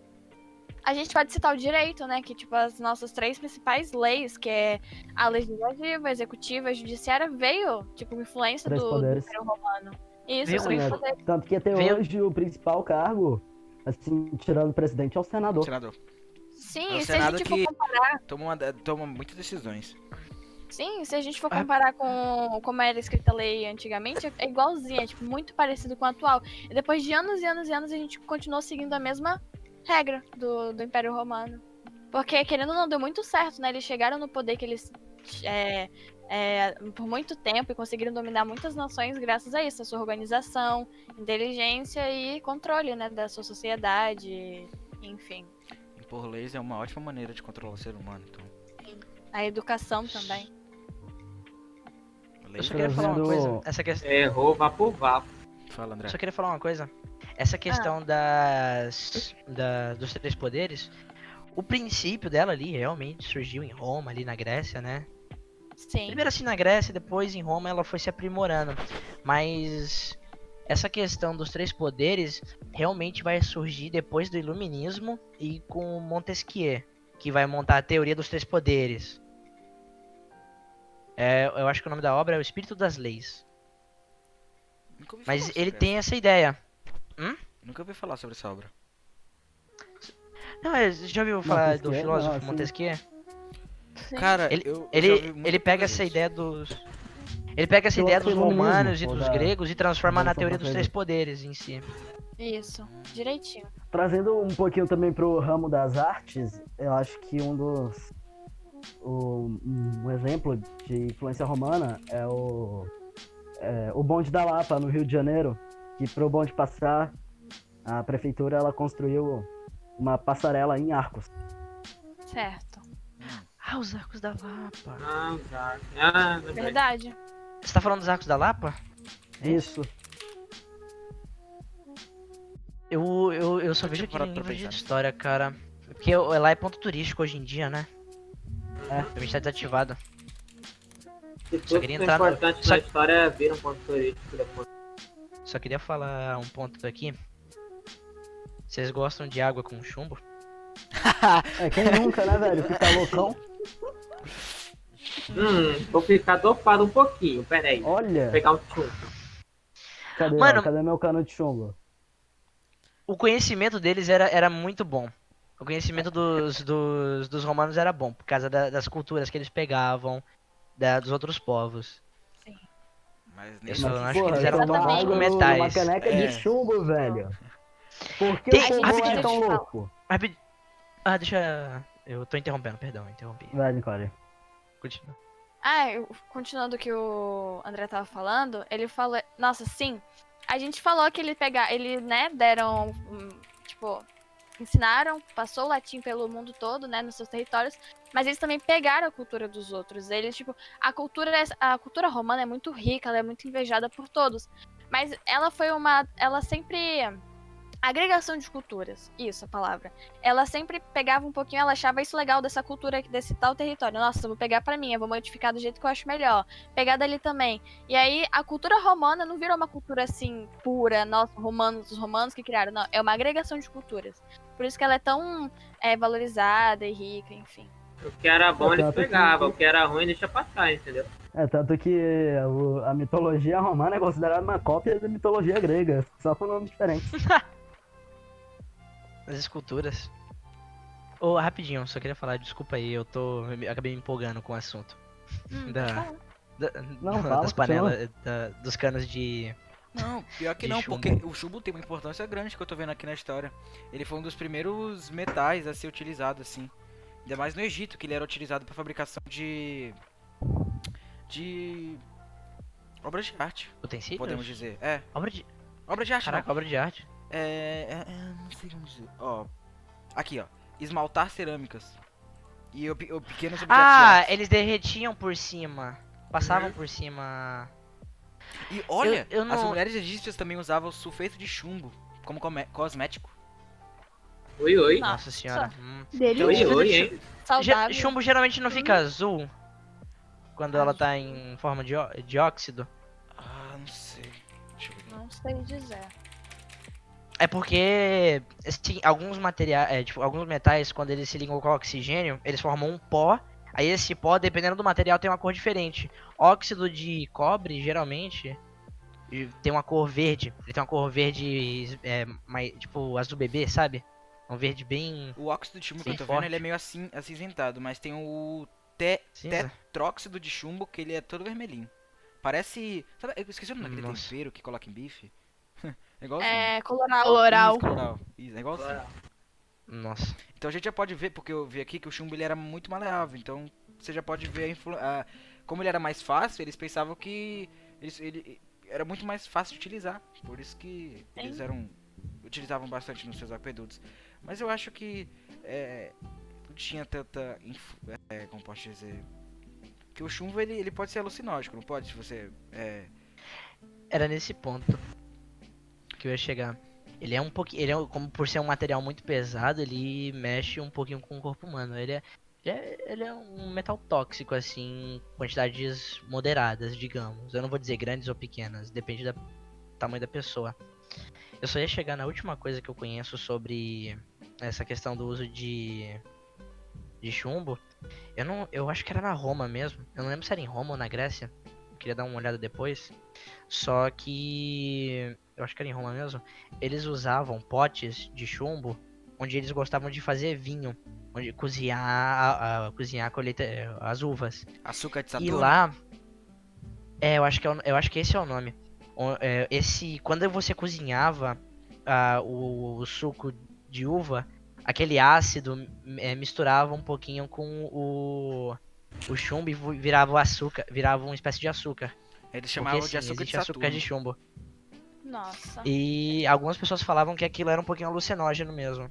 A gente pode citar o direito, né? Que, tipo, as nossas três principais leis, que é a legislativa, a executiva e a judiciária, veio, tipo, influência Três do poderes. Império Romano. Isso, Veio os com três isso. poderes. Tanto que até Veio- hoje o principal cargo, assim, tirando o presidente, é o senador. Senador, Sim, É o se a Senado gente for que- comparar, toma muitas decisões. sim, se a gente for comparar com como era escrita a lei antigamente, é igualzinho, é tipo, muito parecido com o atual. E depois de anos e anos e anos, a gente continuou seguindo a mesma regra do Império Romano. Porque, querendo ou não, deu muito certo, né? Eles chegaram no poder que eles por muito tempo e conseguiram dominar muitas nações graças a isso, a sua organização, inteligência e controle, né, da sua sociedade, enfim. Impor leis é uma ótima maneira de controlar o ser humano, então. A educação também. Eu Leis só queria falar uma Trazendo- coisa. Essa questão. Errou, vá por vapo. Fala, André. Só queria falar uma coisa. Essa questão dos três poderes, o princípio dela ali realmente surgiu em Roma, ali na Grécia, né? Sim. Primeiro assim na Grécia, depois em Roma ela foi se aprimorando. Mas essa questão dos três poderes realmente vai surgir depois do Iluminismo e com Montesquieu, que vai montar a teoria dos três poderes. Eu acho que o nome da obra é O Espírito das Leis. Nunca ouvi Mas falar ele sobre tem essa ideia. essa. Nunca ouvi falar sobre essa obra. Não, já ouviu falar do Montesquieu? filósofo Não, assim- Montesquieu? Sim. Cara, Ele, eu já ouvi ele, muita ele pega coisa essa disso. ideia dos. Ele pega essa ideia dos Filosofia romanos e iluminismo, dos ou da gregos e transforma na Revolução teoria dos Francesa. 3 poderes em si. Isso, direitinho. Trazendo um pouquinho também pro ramo das artes, eu acho que um exemplo de influência romana é o bonde da Lapa, no Rio de Janeiro, que pro bonde passar, a prefeitura ela construiu uma passarela em arcos. Certo. Ah, os arcos da Lapa. Ah, tá. Ah, verdade. Verdade. Você tá falando dos arcos da Lapa? Isso. Eu só Nunca vejo tinha parado aquele pra livro de pensar nisso. história, cara. Porque lá é ponto turístico hoje em dia, né? É. A gente tá desativado. Se Só tudo queria que é entrar no- importante só- na história vira um ponto turístico depois. Só queria falar um ponto aqui. Vocês gostam de água com chumbo? É, quem nunca, né, velho? Ficar loucão. Vou ficar dopado um pouquinho, peraí. Vou Olha, pegar um chumbo. cadê, Mano- ó, cadê meu cano de chumbo? O conhecimento deles era muito bom. O conhecimento dos romanos era bom, por causa das culturas que eles pegavam, dos outros povos. Mas Eu nesse só Mas, acho que porra, eles eram tomar Exatamente. água com numa metais. caneca É. de chumbo, velho. Por que Tem- o povo rapidinho, é tão deixa eu louco? Deixa. Eu tô interrompendo, perdão, interrompi. Vai, Nicole. Continua. Continuando o que o André tava falando, ele falou. Nossa, sim. A gente falou que ele, né, deram. Tipo, ensinaram, passou o latim pelo mundo todo, né, nos seus territórios, mas eles também pegaram a cultura dos outros. Eles, tipo, a cultura romana é muito rica, ela é muito invejada por todos. Mas ela sempre. Agregação de culturas, isso a palavra. Ela sempre pegava um pouquinho, ela achava isso legal dessa cultura aqui, desse tal território. Nossa, eu vou pegar pra mim, eu vou modificar do jeito que eu acho melhor. Pegar dali também. E aí, a cultura romana não virou uma cultura assim, pura, nossa, os romanos que criaram. Não, é uma agregação de culturas. Por isso que ela é tão valorizada e rica, enfim. O que era bom eles Tanto que- pegavam, o que era ruim deixa passar, entendeu? É, tanto que a mitologia romana é considerada uma cópia da mitologia grega, só com nomes diferentes. As esculturas. Rapidinho, só queria falar, desculpa aí, acabei me empolgando com o assunto. Da- Pode falar. Não, fala, das panelas, dos canos de. Não, pior que De não, chumbo. porque o chumbo tem uma importância grande que eu tô vendo aqui na história. Ele foi um dos primeiros metais a ser utilizado, assim. Ainda mais no Egito, que ele era utilizado para fabricação de obras de arte, Utensílios? podemos dizer. É, Obra de. obra de arte não. Caraca, obra de arte. Não sei como dizer. Ó, aqui ó, esmaltar cerâmicas. E pequenos objetos de arte. Eles derretiam por cima. Passavam Uhum. por cima. E olha, eu as não- mulheres egípcias também usavam o sulfeto de chumbo como cosmético. Oi, oi. Nossa. Nossa senhora. Dele. Oi, Chumbo- oi, hein? Saudável. Chumbo geralmente não fica azul quando ela Ah, tá em forma de óxido. Ah, não sei. Deixa eu ver. Não sei dizer. É porque assim, alguns materiais, alguns metais, quando eles se ligam com oxigênio, eles formam um pó. Aí esse pó, dependendo do material, tem uma cor diferente. Óxido de cobre, geralmente, tem uma cor verde. Ele tem uma cor verde, mais, tipo azul bebê, sabe? Um verde bem O óxido de chumbo que Sim, eu tô forte. vendo, ele é meio assim, acinzentado, mas tem o cinza. tetróxido de chumbo que ele é todo vermelhinho. Parece. Sabe, eu esqueci o nome daquele Nossa. tempero que coloca em bife. É igualzinho. É, coloral. Coloral. Isso, coloral. Isso, é igualzinho. Nossa. Então a gente já pode ver, porque eu vi aqui que o chumbo ele era muito maleável. Então você já pode ver como ele era mais fácil, eles pensavam que ele era muito mais fácil de utilizar. Por isso que eles utilizavam bastante nos seus aquedutos. Mas eu acho que não tinha tanta. Como posso dizer? Que o chumbo ele pode ser alucinógeno, não pode? Se você. Era nesse ponto que eu ia chegar. Ele é um pouquinho. Como por ser um material muito pesado, ele mexe um pouquinho com o corpo humano. Ele é um metal tóxico, assim, em quantidades moderadas, digamos. Eu não vou dizer grandes ou pequenas, depende do tamanho da pessoa. Eu só ia chegar na última coisa que eu conheço sobre essa questão do uso de chumbo. Eu acho que era na Roma mesmo. Eu não lembro se era em Roma ou na Grécia. Eu queria dar uma olhada depois. Só que eu acho que era em Roma mesmo, eles usavam potes de chumbo onde eles gostavam de fazer vinho, onde cozinhar, cozinhar a colheita, as uvas. Açúcar de E Saturno. lá, eu acho que esse é o nome. Quando você cozinhava o suco de uva, aquele ácido misturava um pouquinho com o chumbo e virava o açúcar, virava uma espécie de açúcar. Eles Porque chamavam de sim, açúcar de existe açúcar Saturno. de chumbo. Nossa. E algumas pessoas falavam que aquilo era um pouquinho alucinógeno mesmo.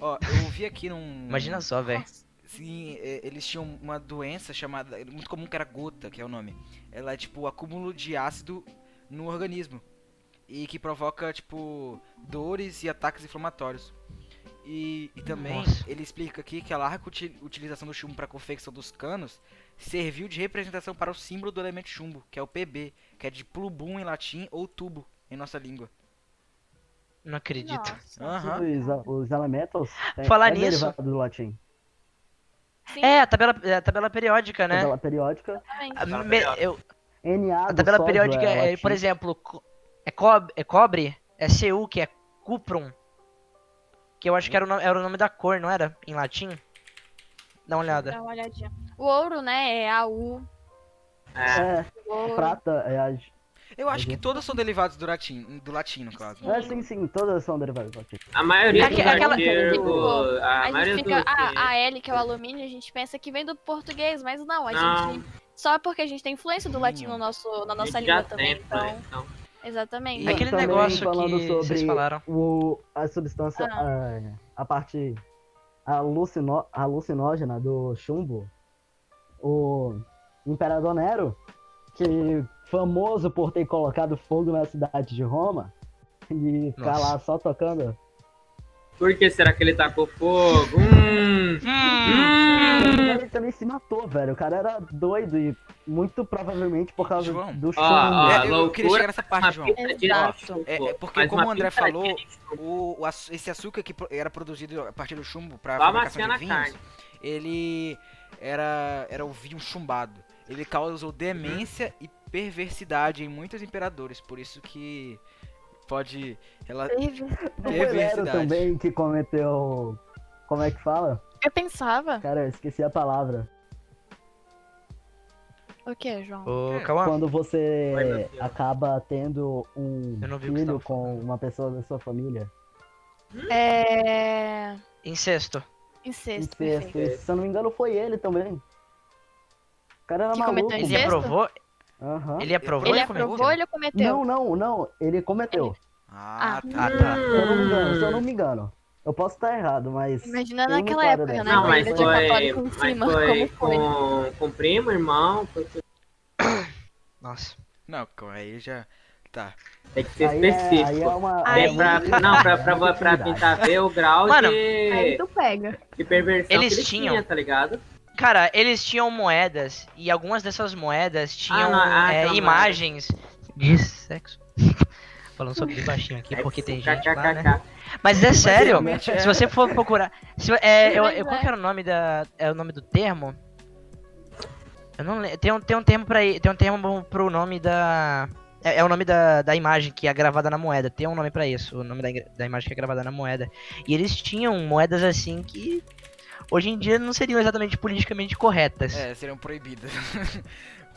Ó, eu vi aqui num... Imagina só, velho. Sim, eles tinham uma doença chamada, muito comum, que era gota, que é o nome. Ela é tipo o acúmulo de ácido no organismo e que provoca tipo dores e ataques inflamatórios. E também Nossa. ele explica aqui que a larga utilização do chumbo para a confecção dos canos serviu de representação para o símbolo do elemento chumbo, que é o PB, que é de plubum em latim ou tubo em nossa língua. Não acredito. Nossa. Aham. Os elementals Falar é nisso- derivado do latim. Sim, É, a tabela periódica, né? Tabela periódica. exatamente. A, me- eu- Na a do tabela sódio periódica é é, latim. por exemplo, é cobre, é Cu, que é cuprum. Que eu acho que era o nome da cor, não era? Em latim? Dá uma olhada. Dá uma olhadinha. O ouro, né, é AU. É, O ouro. prata é a... Eu acho que todos são derivados do latim, no caso. sim, todas são derivadas do latim. A maioria dos Aquela- artigos, a A maioria gente fica, dos... a L, que é o alumínio, a gente pensa que vem do português, mas não, a Não. gente... Só porque a gente tem influência do latim na nossa a gente língua já também, tem, então... né? Então, Exatamente. E Aquele também negócio falando que sobre vocês falaram. a substância, a parte alucinógena do chumbo, o Imperador Nero, que famoso por ter colocado fogo na cidade de Roma e ficar Nossa. lá só tocando. por que será que ele tacou fogo? Ele também se matou, velho. O cara era doido e muito provavelmente por causa João. do chumbo. Eu queria chegar nessa parte, João. Exato. É porque, como o André falou, esse açúcar que era produzido a partir do chumbo para Só fabricação amaciando de a vinhos, carne. ele era o vinho chumbado. Ele causou demência e perversidade em muitos imperadores, por isso que pode O Nero perversidade. também que cometeu. Como é que fala? Eu pensava... Cara, eu esqueci a palavra. O que, João? Ô, Cauã, Quando Oi, você meu filho. acaba tendo um Eu não vi o que você filho tava com falando. uma pessoa da sua família. É... incesto. Incesto, Incesto. perfeito. E, se eu não me engano, foi ele também. O cara era Que maluco. cometeu Ele incesto? aprovou? Aham. Ele aprovou? Ele ou cometeu? aprovou ou ele cometeu? Não. Ele cometeu. Ah, tá. Ah, tá. Se eu não me engano. Eu posso estar errado, mas. Imagina tem uma naquela história época, dessa. né? Não, Com a mas igreja católica em foi cima, como foi? com primo, irmão, Nossa. Não, aí já tá. tem que ser Aí específico. é uma. Aí- É pra tentar ver o grau Mano, Aí tu pega. de perversão Eles que ele tinham. tinha, tá ligado? Cara, eles tinham moedas e algumas dessas moedas tinham aquela imagens de sexo. Falando sobre bem baixinho aqui, porque tem gente lá, né? KKK. Mas é sério, realmente se é. você for procurar. Qual que era o nome o nome do termo? Eu não lembro. Tem um termo tem um termo pro nome da. É o nome da imagem que é gravada na moeda. Tem um nome pra isso, o nome da imagem que é gravada na moeda. E eles tinham moedas assim que hoje em dia não seriam exatamente politicamente corretas. Seriam proibidas.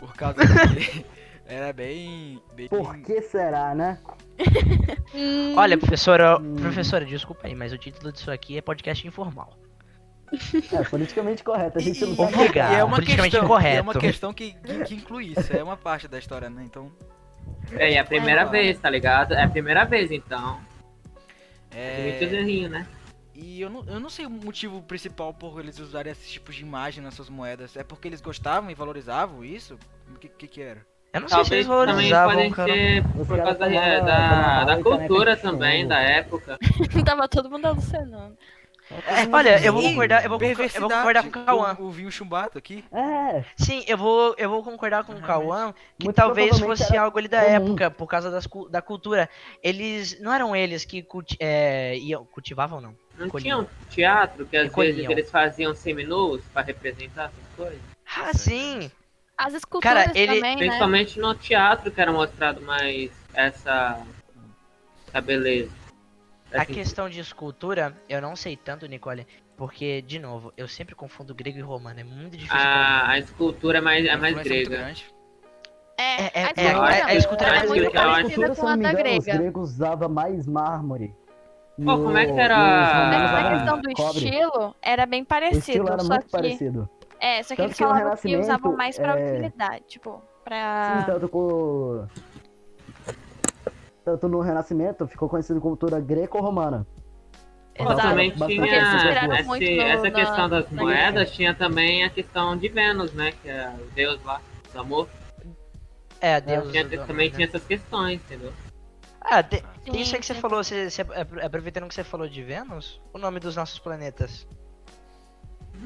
Por causa que era bem. Por que será, né? Olha, professora, desculpa aí, mas o título disso aqui é podcast informal. É politicamente correto. A gente não tá Obrigado. E é uma politicamente questão, incorreto. é uma questão que inclui isso, é uma parte da história, né? Então. É a primeira vez, tá ligado? É a primeira vez, então. Tem muito É, errinho, né? e eu não sei o motivo principal por eles usarem esses tipos de imagem nas suas moedas. É porque eles gostavam e valorizavam isso? O que era? Eu não sei se eles Talvez também valorizavam, podem cara. ser Os por caras causa tomaram da caneca cultura de também, chumbo. da época. Tava todo mundo alucinando. Olha, eu vou Ih, concordar com o perversidade, Cauã. o vinho chumbado aqui. É, Sim, eu vou concordar com o Realmente. Cauã que Muito talvez provavelmente fosse era algo ali da comum. época, por causa da cultura. Eles. Não eram eles que cultivavam, não. Não Colhiam. tinha um teatro que às Recolhiam. vezes eles faziam seminus pra representar essas coisas? Ah, sim! As esculturas Cara, ele- também, né? Principalmente no teatro que era mostrado mais essa beleza. A Assim, questão de escultura, eu não sei tanto, Nicole, porque, de novo, eu sempre confundo grego e romano, é muito difícil pra mim. a escultura é A mais influência é muito grega. grande. A escultura é é mais muito grega. grega. A acho escultura, parecida se com eu a não me da engano, os grega. gregos usavam mais mármore. Pô, como é que era? E os romanos Mas na Ah, questão usavam do cobre. estilo, era bem O parecido. estilo era Só muito que. parecido. Só que Tanto eles que no falavam que usavam Renascimento, mais pra utilidade. Tipo, sim, pra. tanto no Renascimento ficou conhecido como cultura greco-romana. pô, Exato. também Bastante Porque eles se tinha essas inspiraram duas. muito no, essa questão das na grega. moedas, tinha também a questão de Vênus, né? Que é o deus lá do amor. É, Deus do Também amor, tinha né? essas questões, entendeu? Tem isso aí que você Sim. falou, aproveitando que você falou de Vênus, o nome dos nossos planetas.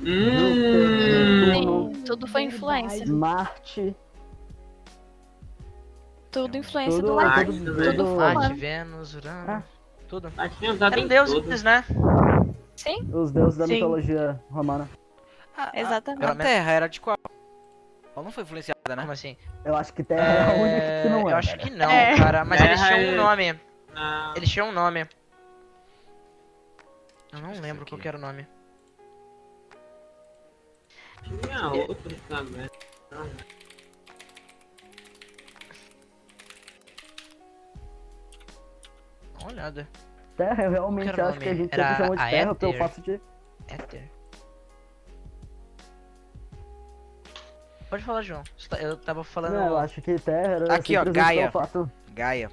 Netuno, Sim, tudo foi influência. Marte, Tudo influência do tudo, latim. tudo- Tudo tudo, Marte, romano. Vênus, Urano, Ah. tudo. Mas tinha usado Eram em deuses, tudo. né? Sim, os deuses da Sim. mitologia romana. exatamente. Pelo A menos- Terra era de qual? Ela não foi influenciada, né? Como assim? Eu acho que Terra é a única que não é. Eu acho velho. que não, É. cara, mas eles Terra tinham um é- nome. Ah, Eles tinham um nome. Eu não Isso lembro aqui. qual que era o nome. tinha outros também. Dá uma olhada. Terra, eu realmente Qual que era o acho que a nome? gente Era sempre chamou de a Terra pelo Éter? fato de. Éter. Pode falar, João. Eu tava falando. Não, eu acho que Terra era Aqui, ó, simplesmente Gaia. pelo fato. Gaia.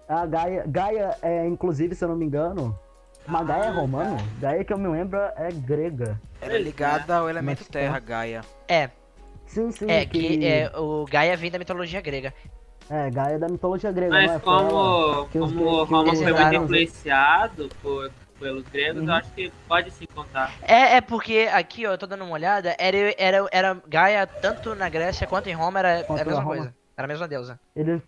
A Gaia. Gaia é, inclusive, se eu não me engano. Uma Gaia é romano? Gaia que eu me lembro é grega. Era ligada ao elemento Mas terra, Gaia. Sim, sim. O Gaia vem da mitologia grega. É, Gaia é da mitologia grega, não é? Mas Foi ela que os como que Roma os foi muito romanos- influenciado pelos gregos, Uhum. eu acho que pode se contar. É porque aqui, ó, eu tô dando uma olhada, era Gaia tanto na Grécia quanto em Roma, era Quanto a mesma na Roma. coisa. Era a mesma deusa. Ele.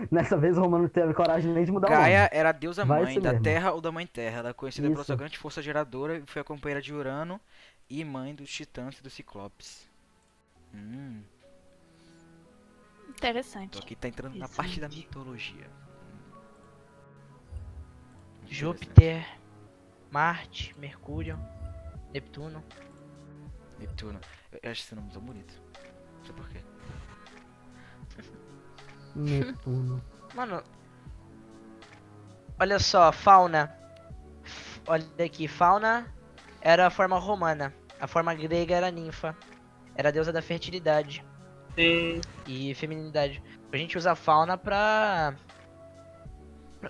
Nessa vez o Romano não teve coragem nem de mudar o Gaia nome. era a deusa Vai mãe isso da mesmo. Terra ou da Mãe Terra. Ela é conhecida pela Isso. sua grande força geradora e foi a companheira de Urano e mãe dos Titãs e dos Ciclopes. Interessante. Então aqui tá entrando na parte da mitologia. Muito Júpiter, Marte, Mercúrio, Neptuno. interessante. Neptuno. Eu acho esse nome tão bonito. Não sei porquê. Netuno. Mano. Olha só, fauna. Olha aqui, fauna era a forma romana. A forma grega era ninfa. Era a deusa da fertilidade Sim. e feminilidade. A gente usa a fauna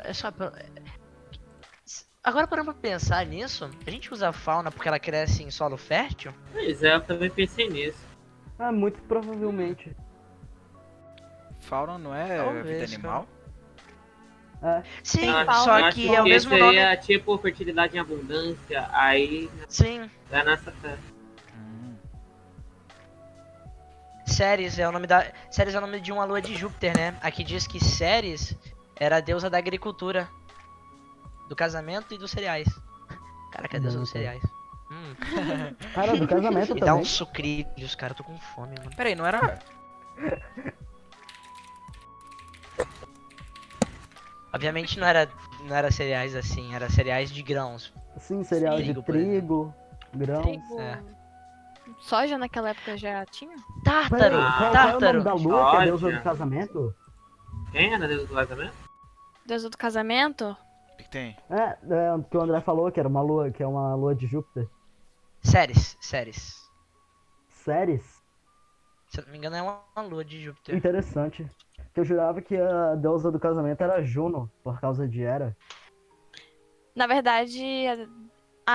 é só Agora parando pra pensar nisso, a gente usa a fauna porque ela cresce em solo fértil? Pois é, eu também pensei nisso. Ah, muito provavelmente. Fauna não é Talvez, vida cara. animal? É. Sim, Eu fauna. só acho que é o mesmo seria nome. tipo fertilidade em abundância, aí Sim, é nessa terra. Ceres é o nome Ceres é o nome de uma lua de Júpiter, né? Aqui diz que Ceres era a deusa da agricultura, do casamento e dos cereais. Caraca, a deusa dos cereais. Cara, do casamento E dá também. uns sucrilhos, cara, eu tô com fome, mano. Peraí, não era. Obviamente não era cereais assim, era cereais de grãos. Sim, cereal de Trigo, por exemplo. trigo, grãos. Trigo. É. Soja naquela época já tinha? Tártaro! Peraí, qual é o nome Tártaro! da lua que é a deusa Soja. do casamento? Quem era Deus do casamento? Deus do casamento? O que tem? É, o que o André falou, que era uma lua, que é uma lua de Júpiter. Ceres. Ceres? Se eu não me engano é uma lua de Júpiter. Interessante. Que eu jurava que a deusa do casamento era Juno, por causa de Hera. Na verdade.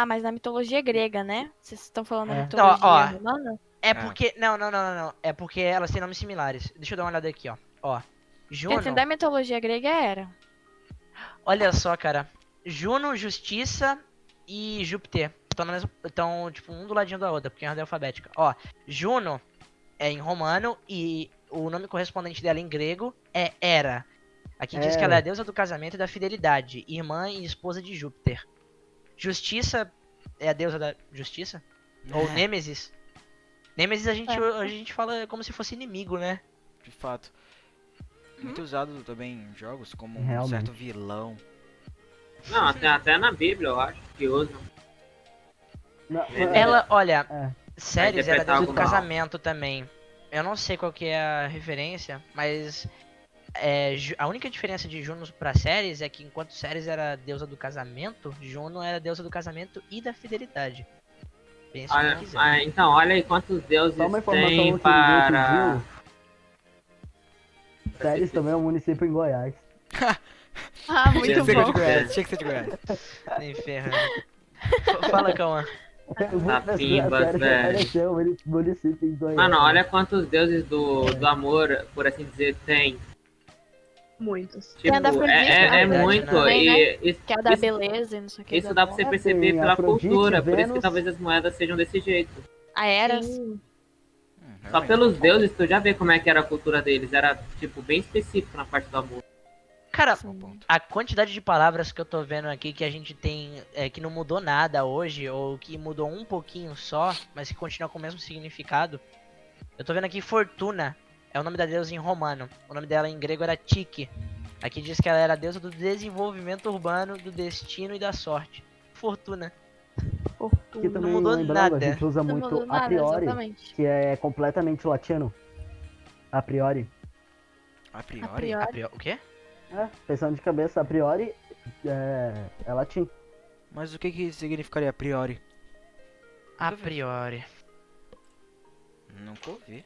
Mas na mitologia grega, né? Vocês estão falando da É. mitologia Não, ó. romana? É porque. Não. É porque elas têm nomes similares. Deixa eu dar uma olhada aqui, ó. Ó. Juno. Porque assim, da mitologia grega era. Olha só, cara. Juno, Justiça e Júpiter. Estão, tipo, um do ladinho da outra, porque é ordem alfabética. Ó, Juno é em romano e o nome correspondente dela em grego é Hera. Aqui diz que ela é a deusa do casamento e da fidelidade, irmã e esposa de Júpiter. Justiça é a deusa da justiça? Ou Nêmesis? Nêmesis a gente fala como se fosse inimigo, né? De fato. muito usado também em jogos como um Realmente. certo vilão. Não, até na Bíblia eu acho que usam. Não, Ela, olha, É. Ceres era interpretar deusa do algo mal. casamento também. Eu não sei qual que é a referência, mas a única diferença de Juno pra Ceres é que enquanto Ceres era deusa do casamento, Juno era deusa do casamento e da fidelidade. Pense o que quiser. Então, olha aí quantos deuses Só uma informação tem que para... ninguém pediu. Ceres também é um município em Goiás. Ah, muito Tinha que ser de bom. Goiás, tinha que ser de Goiás. Nem ferrando. Fala, Cauã. Eu vou pesquisar Pimbas, Ceres que velho. apareceu um município em Goiás. Mano, olha quantos deuses do amor, por assim dizer, tem. Muitos. Tem a da Tipo, Afrodite, é verdade, muito. também, E Que é a da isso, beleza e não sei o que. isso dá pra você É, perceber tem pela Afrodite, cultura, por isso que Vênus. talvez as moedas sejam desse jeito. A Eras. Sim. Só Realmente. pelos deuses tu já vê como é que era a cultura deles. Era, tipo, bem específico na parte do amor. Cara, Bom ponto. a quantidade de palavras que eu tô vendo aqui que a gente tem, que não mudou nada hoje, ou que mudou um pouquinho só, mas que continua com o mesmo significado. Eu tô vendo aqui Fortuna, é o nome da deusa em romano. O nome dela em grego era Tique. Aqui diz que ela era a deusa do desenvolvimento urbano, do destino e da sorte. Fortuna. Que também, mudou lembrando, nada. a gente usa Não muito mudou a nada, priori, exatamente. que é completamente latino. A priori. A A priori. priori. O quê? É, pensando de cabeça, a priori é latim. Mas o que significaria a priori? A priori. Nunca ouvi.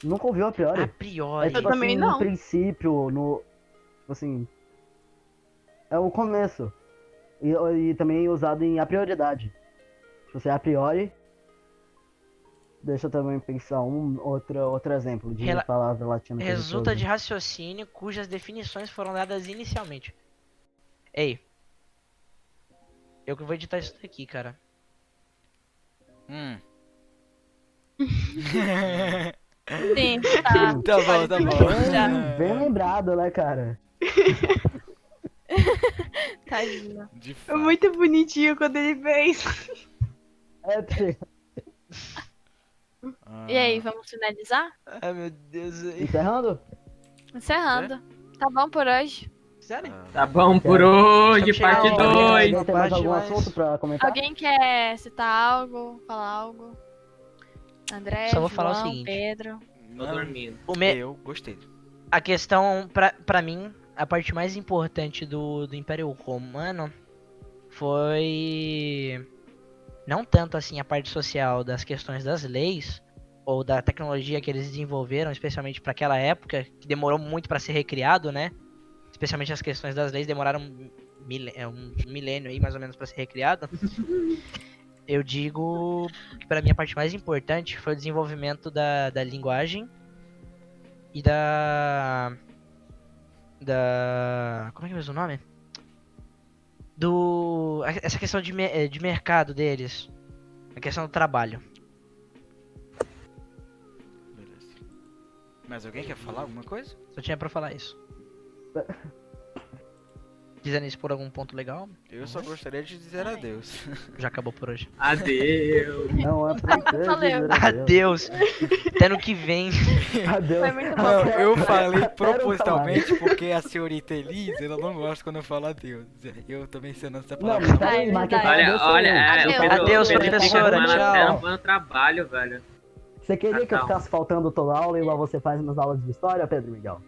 Nunca ouviu a priori? A É priori. tipo também assim, não. no princípio, no. Assim. É o começo. E também usado em a prioridade. Se você é a priori. Deixa eu também pensar outro exemplo de Rela- palavra latina. que a gente Resulta usa. de raciocínio cujas definições foram dadas inicialmente. Ei. Eu que vou editar isso daqui, cara. Sim, tá. Tá bom, tá bom. Bem lembrado, né, cara? Tadinho. De Foi fato. muito bonitinho quando ele fez. É, E aí, vamos finalizar? Ai, meu Deus. encerrando? Encerrando. Tá bom por hoje. Sério? Tá bom por Quero- hoje, Estamos parte chegando ao 2. Alguém tem mais parte algum mais- assunto pra comentar? Alguém quer citar algo? Falar algo? André, Só vou falar o João, seguinte. Pedro. Tô dormindo. Eu gostei. A questão, pra mim, a parte mais importante do Império Romano foi não tanto assim a parte social das questões das leis ou da tecnologia que eles desenvolveram, especialmente para aquela época, que demorou muito para ser recriado, né? Especialmente as questões das leis demoraram um milênio aí mais ou menos para ser recriado. Eu digo que para mim a parte mais importante foi o desenvolvimento da linguagem e como é que é mesmo o nome? Essa questão de mercado deles. A questão do trabalho. Beleza. Mais alguém quer falar alguma coisa? Só tinha pra falar isso. Quiserem expor algum ponto legal, Eu só gostaria de dizer adeus. já acabou por hoje. Adeus. Não é pra Valeu. Adeus! Até no que vem. Adeus. Foi muito bom. Não, eu falei Até propositalmente porque a senhorita Elisa, ela não gosta quando eu falo adeus. Eu tô mencionando essa Não, palavra. mas Vai, peraí, mas quem vai. fala Olha, adeus sou eu. olha, Adeus. o Pedro Adeus, professora, tá tchau. até no trabalho, velho. Você queria que eu Não. ficasse faltando toda aula igual você faz nas aulas de história, Pedro Miguel?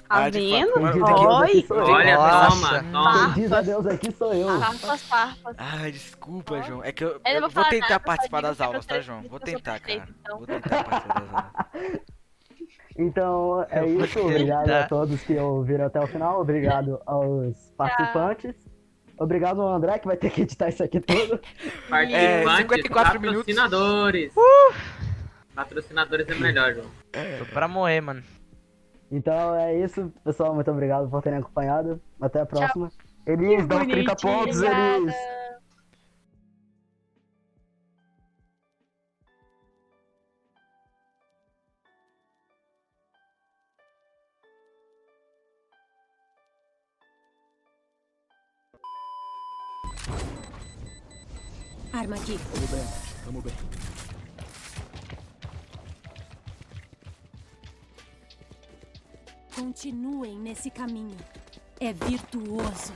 Tá de vendo? fato. Quem diz adeus aqui Oi. sou eu. Olha, Nossa. toma. Quem diz adeus aqui sou eu. Farpas, farpas. Ai, desculpa, João. É que eu Eu não vou vou falar tentar nada, participar só das digo que aulas, você tá, João? disse Vou que eu sou tentar, cara. perfeito, então. Vou tentar participar das aulas. Então é Eu vou isso. Obrigado tentar. a todos que ouviram até o final. Obrigado aos participantes. Obrigado ao André, que vai ter que editar isso aqui tudo. Participantes, 54 minutos. patrocinadores. Patrocinadores é melhor, João. Tô pra morrer, mano. Então é isso, pessoal. Muito obrigado por terem acompanhado. Até a próxima. Elis, dá uns 30 pontos, Elis. Arma aqui. Tamo bem, tamo bem. Continuem nesse caminho. É virtuoso.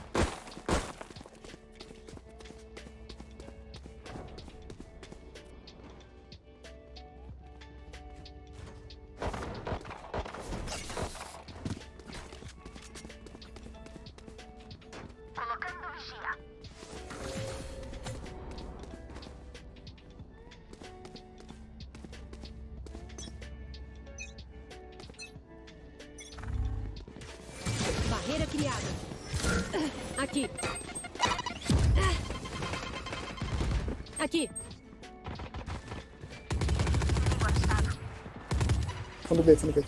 Barreira criada. Aqui. Aqui. Fundo B, fundo B.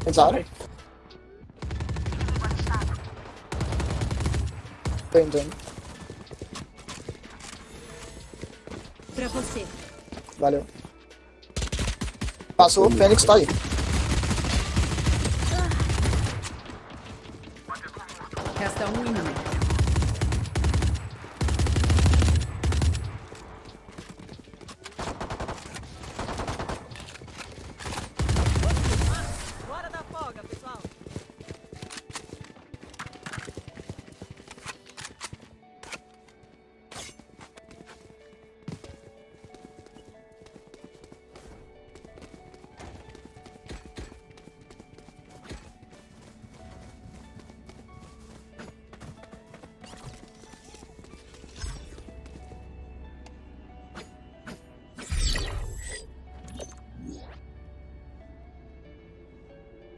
Pensaram? Tô entrando. Pra você. Valeu. Passou, o Fênix tá aí. Resta um inimigo. Bora da folga, pessoal.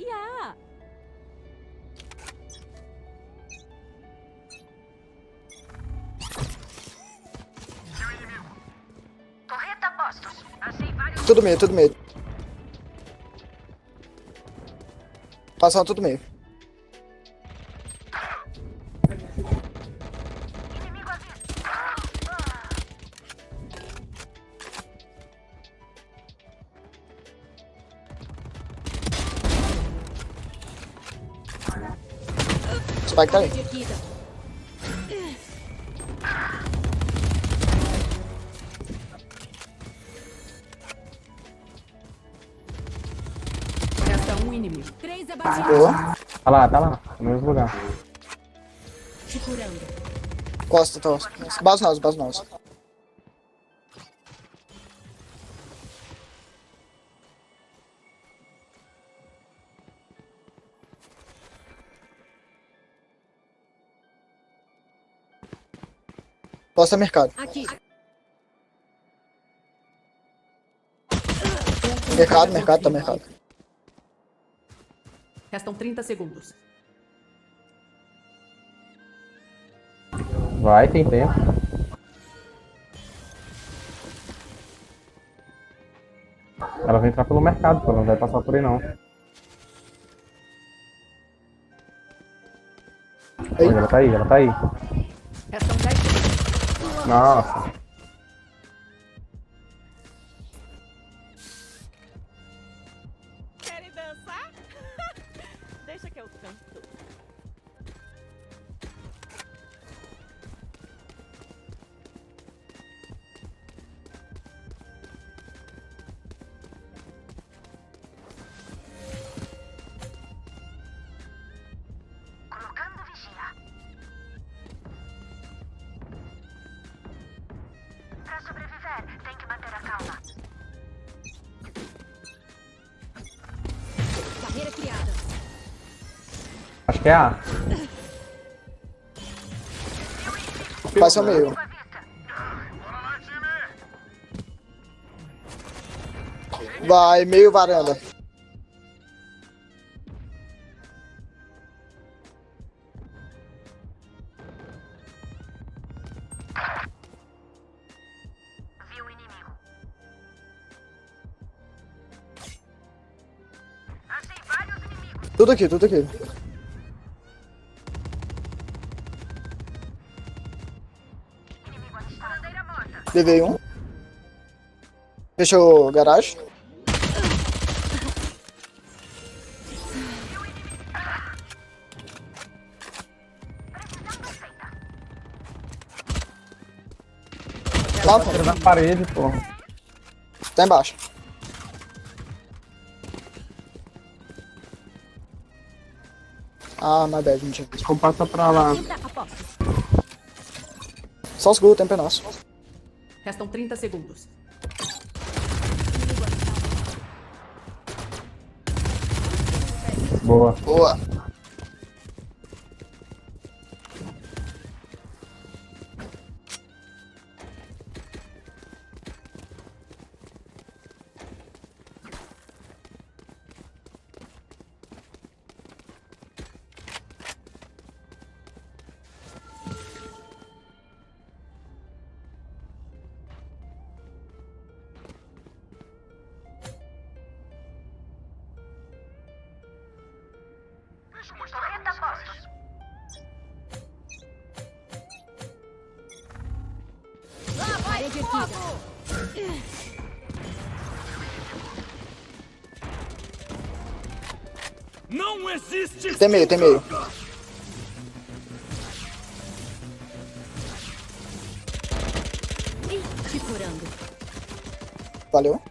Yeah. Tudo meio, tudo meio. Passando tudo meio. Spike tá aí. Resta um inimigo. 3 abatidos. Boa. Tá lá, no mesmo lugar. Te curando. Costa, tá. Base nós, base nós. Costa mercado. Aqui. Mercado, tá mercado. Restam 30 segundos. Vai, tem tempo. Ela vai entrar pelo mercado, ela não vai passar por aí não. Olha, ela tá aí, ela tá aí. Restam 10 segundos. Nossa. Querem dançar? Deixa que eu canto. Barreira criada. Acho que é A. Passa o meio. Vai, meio varanda. Tudo aqui, tudo aqui. Levei um. Fechou garagem. Lá Tira fora. na parede, porra. Tá embaixo. Ah, my bad, não tinha visto. Vamos passar pra lá. Quinta aposta. Só segura o tempo é nosso. Restam 30 segundos. Boa. Boa. Parede erguida. Tem meio, tem meio. Te curando. Valeu.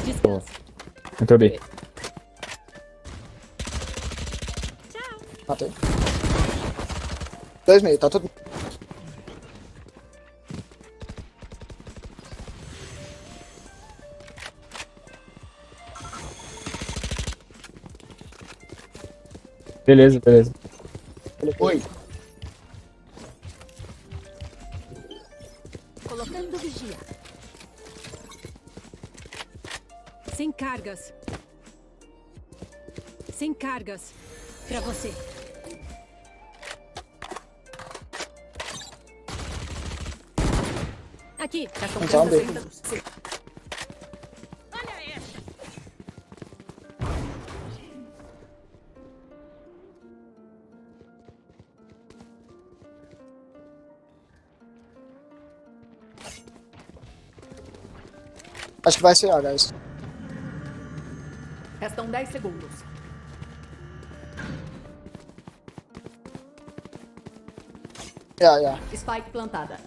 Descansa. Entrou bem. Matei. 2 meio, tá tudo. Beleza, beleza. Oi. Colocando vigia. Sem cargas. Sem cargas. Pra você. Aqui. Restam Então, 30 dele. segundos. Acho que vai ser A, guys. Restam 10 segundos. Yeah. Spike plantada.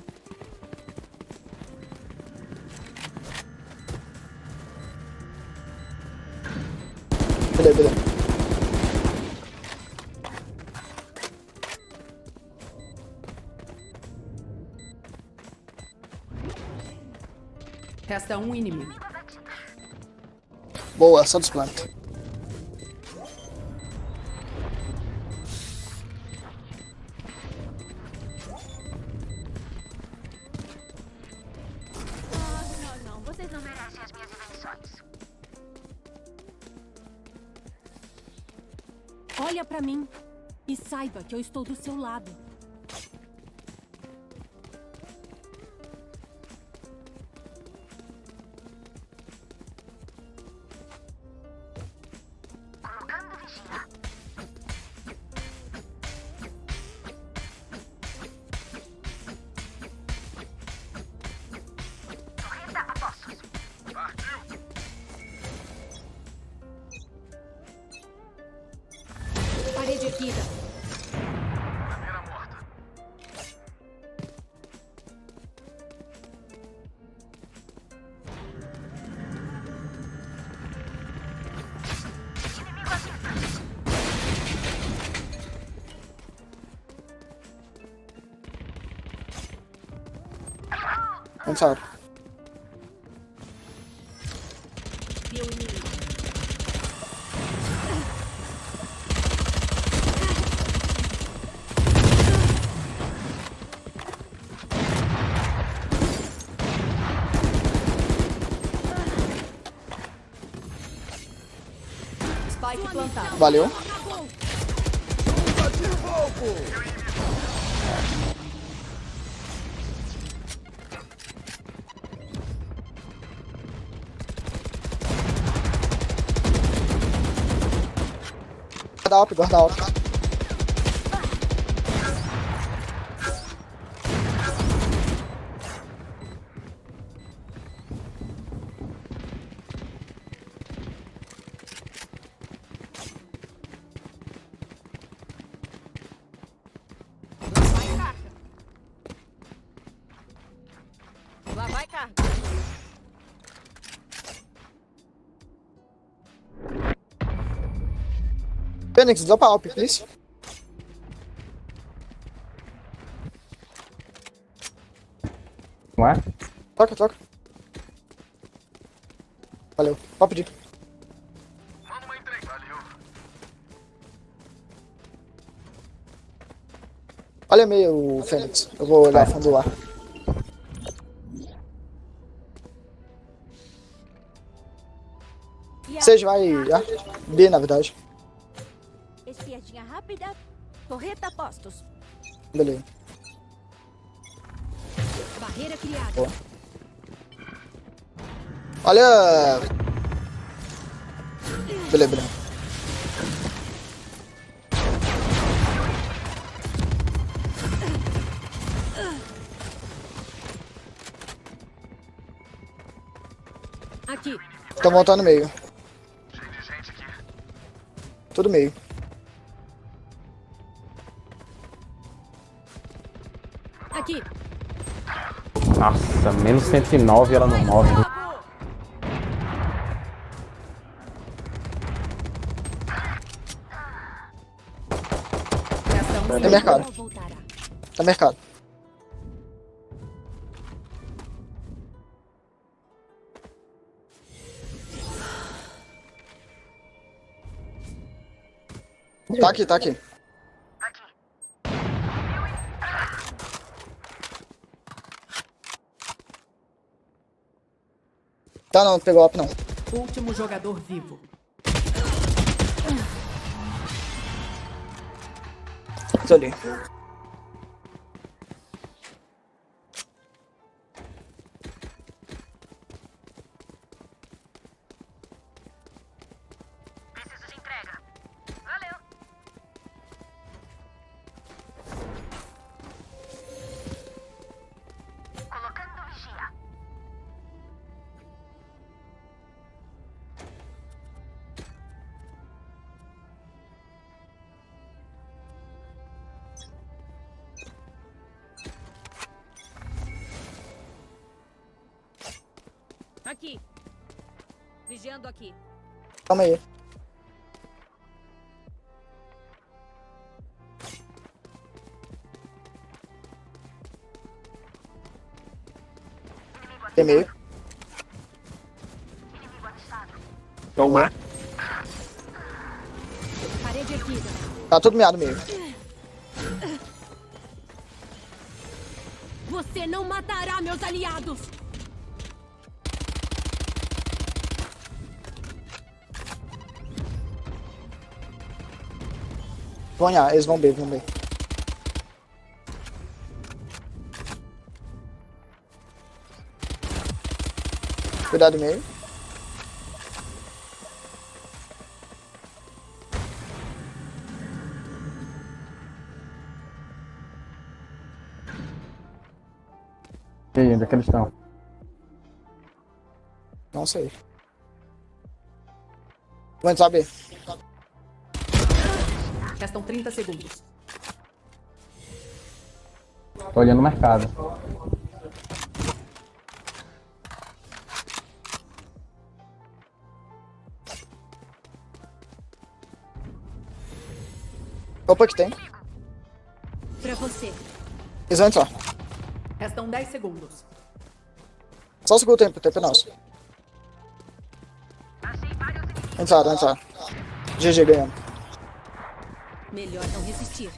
Beleza. Resta um inimigo. Boa, só desplanta. Não, vocês não merecem as minhas invenções. Olha pra mim e saiba que eu estou do seu lado. Parede erguida. Pensaram. Viu o inimigo. Spike plantado. Valeu. Guarda up. Fênix, drop Alp, please. Não é? Troca. Valeu. Pode pedir. Olha meio, Fênix. Eu vou olhar fundo lá. Seja vai. B, na verdade. Espiadinha rápida. Torreta postos. Beleza. Barreira criada. Boa. Olha. Beleza. Aqui. Tô montando meio. Tudo meio. Aqui. Nossa, menos 109 e ela não morre. Tem mercado. Tá mercado. Tá aqui. Tá não pegou up não. Último jogador vivo. Tô ali. Aqui. Vigiando aqui. Calma aí. Tem meio. Toma. Parede erguida. Tá tudo meado meio. Você não matará meus aliados. Vão A, eles vão B. Cuidado meio. E aí, onde é que eles estão? Não sei. Vou entrar B. Restam 30 segundos. Tô olhando o mercado. Opa, que tem. Pra você. Eles vão entrar. Restam 10 segundos. Só segura o tempo é nosso. Entraram. GG ganhando. Melhor não resistir.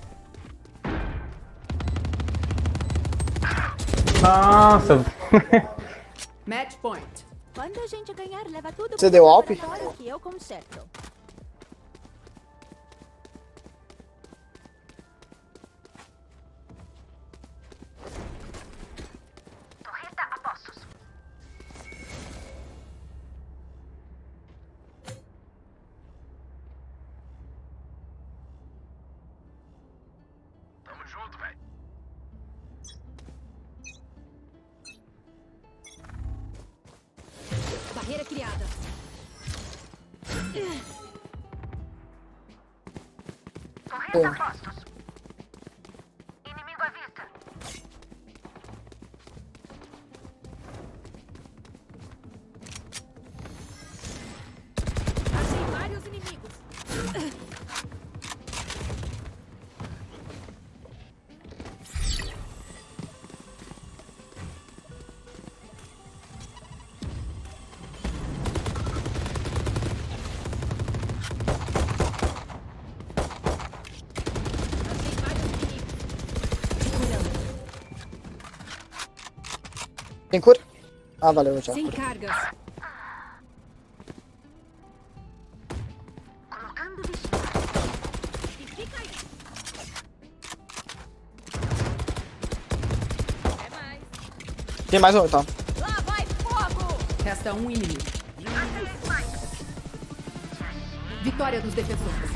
Nossa! Match point. Quando a gente ganhar, leva tudo Você deu alp? que eu conserto. Barreira criada. Tem. Achei vários inimigos. Tem cura? Ah, valeu, já. Sem cargas. Tem mais um, então. Resta um inimigo. Vitória dos defensores.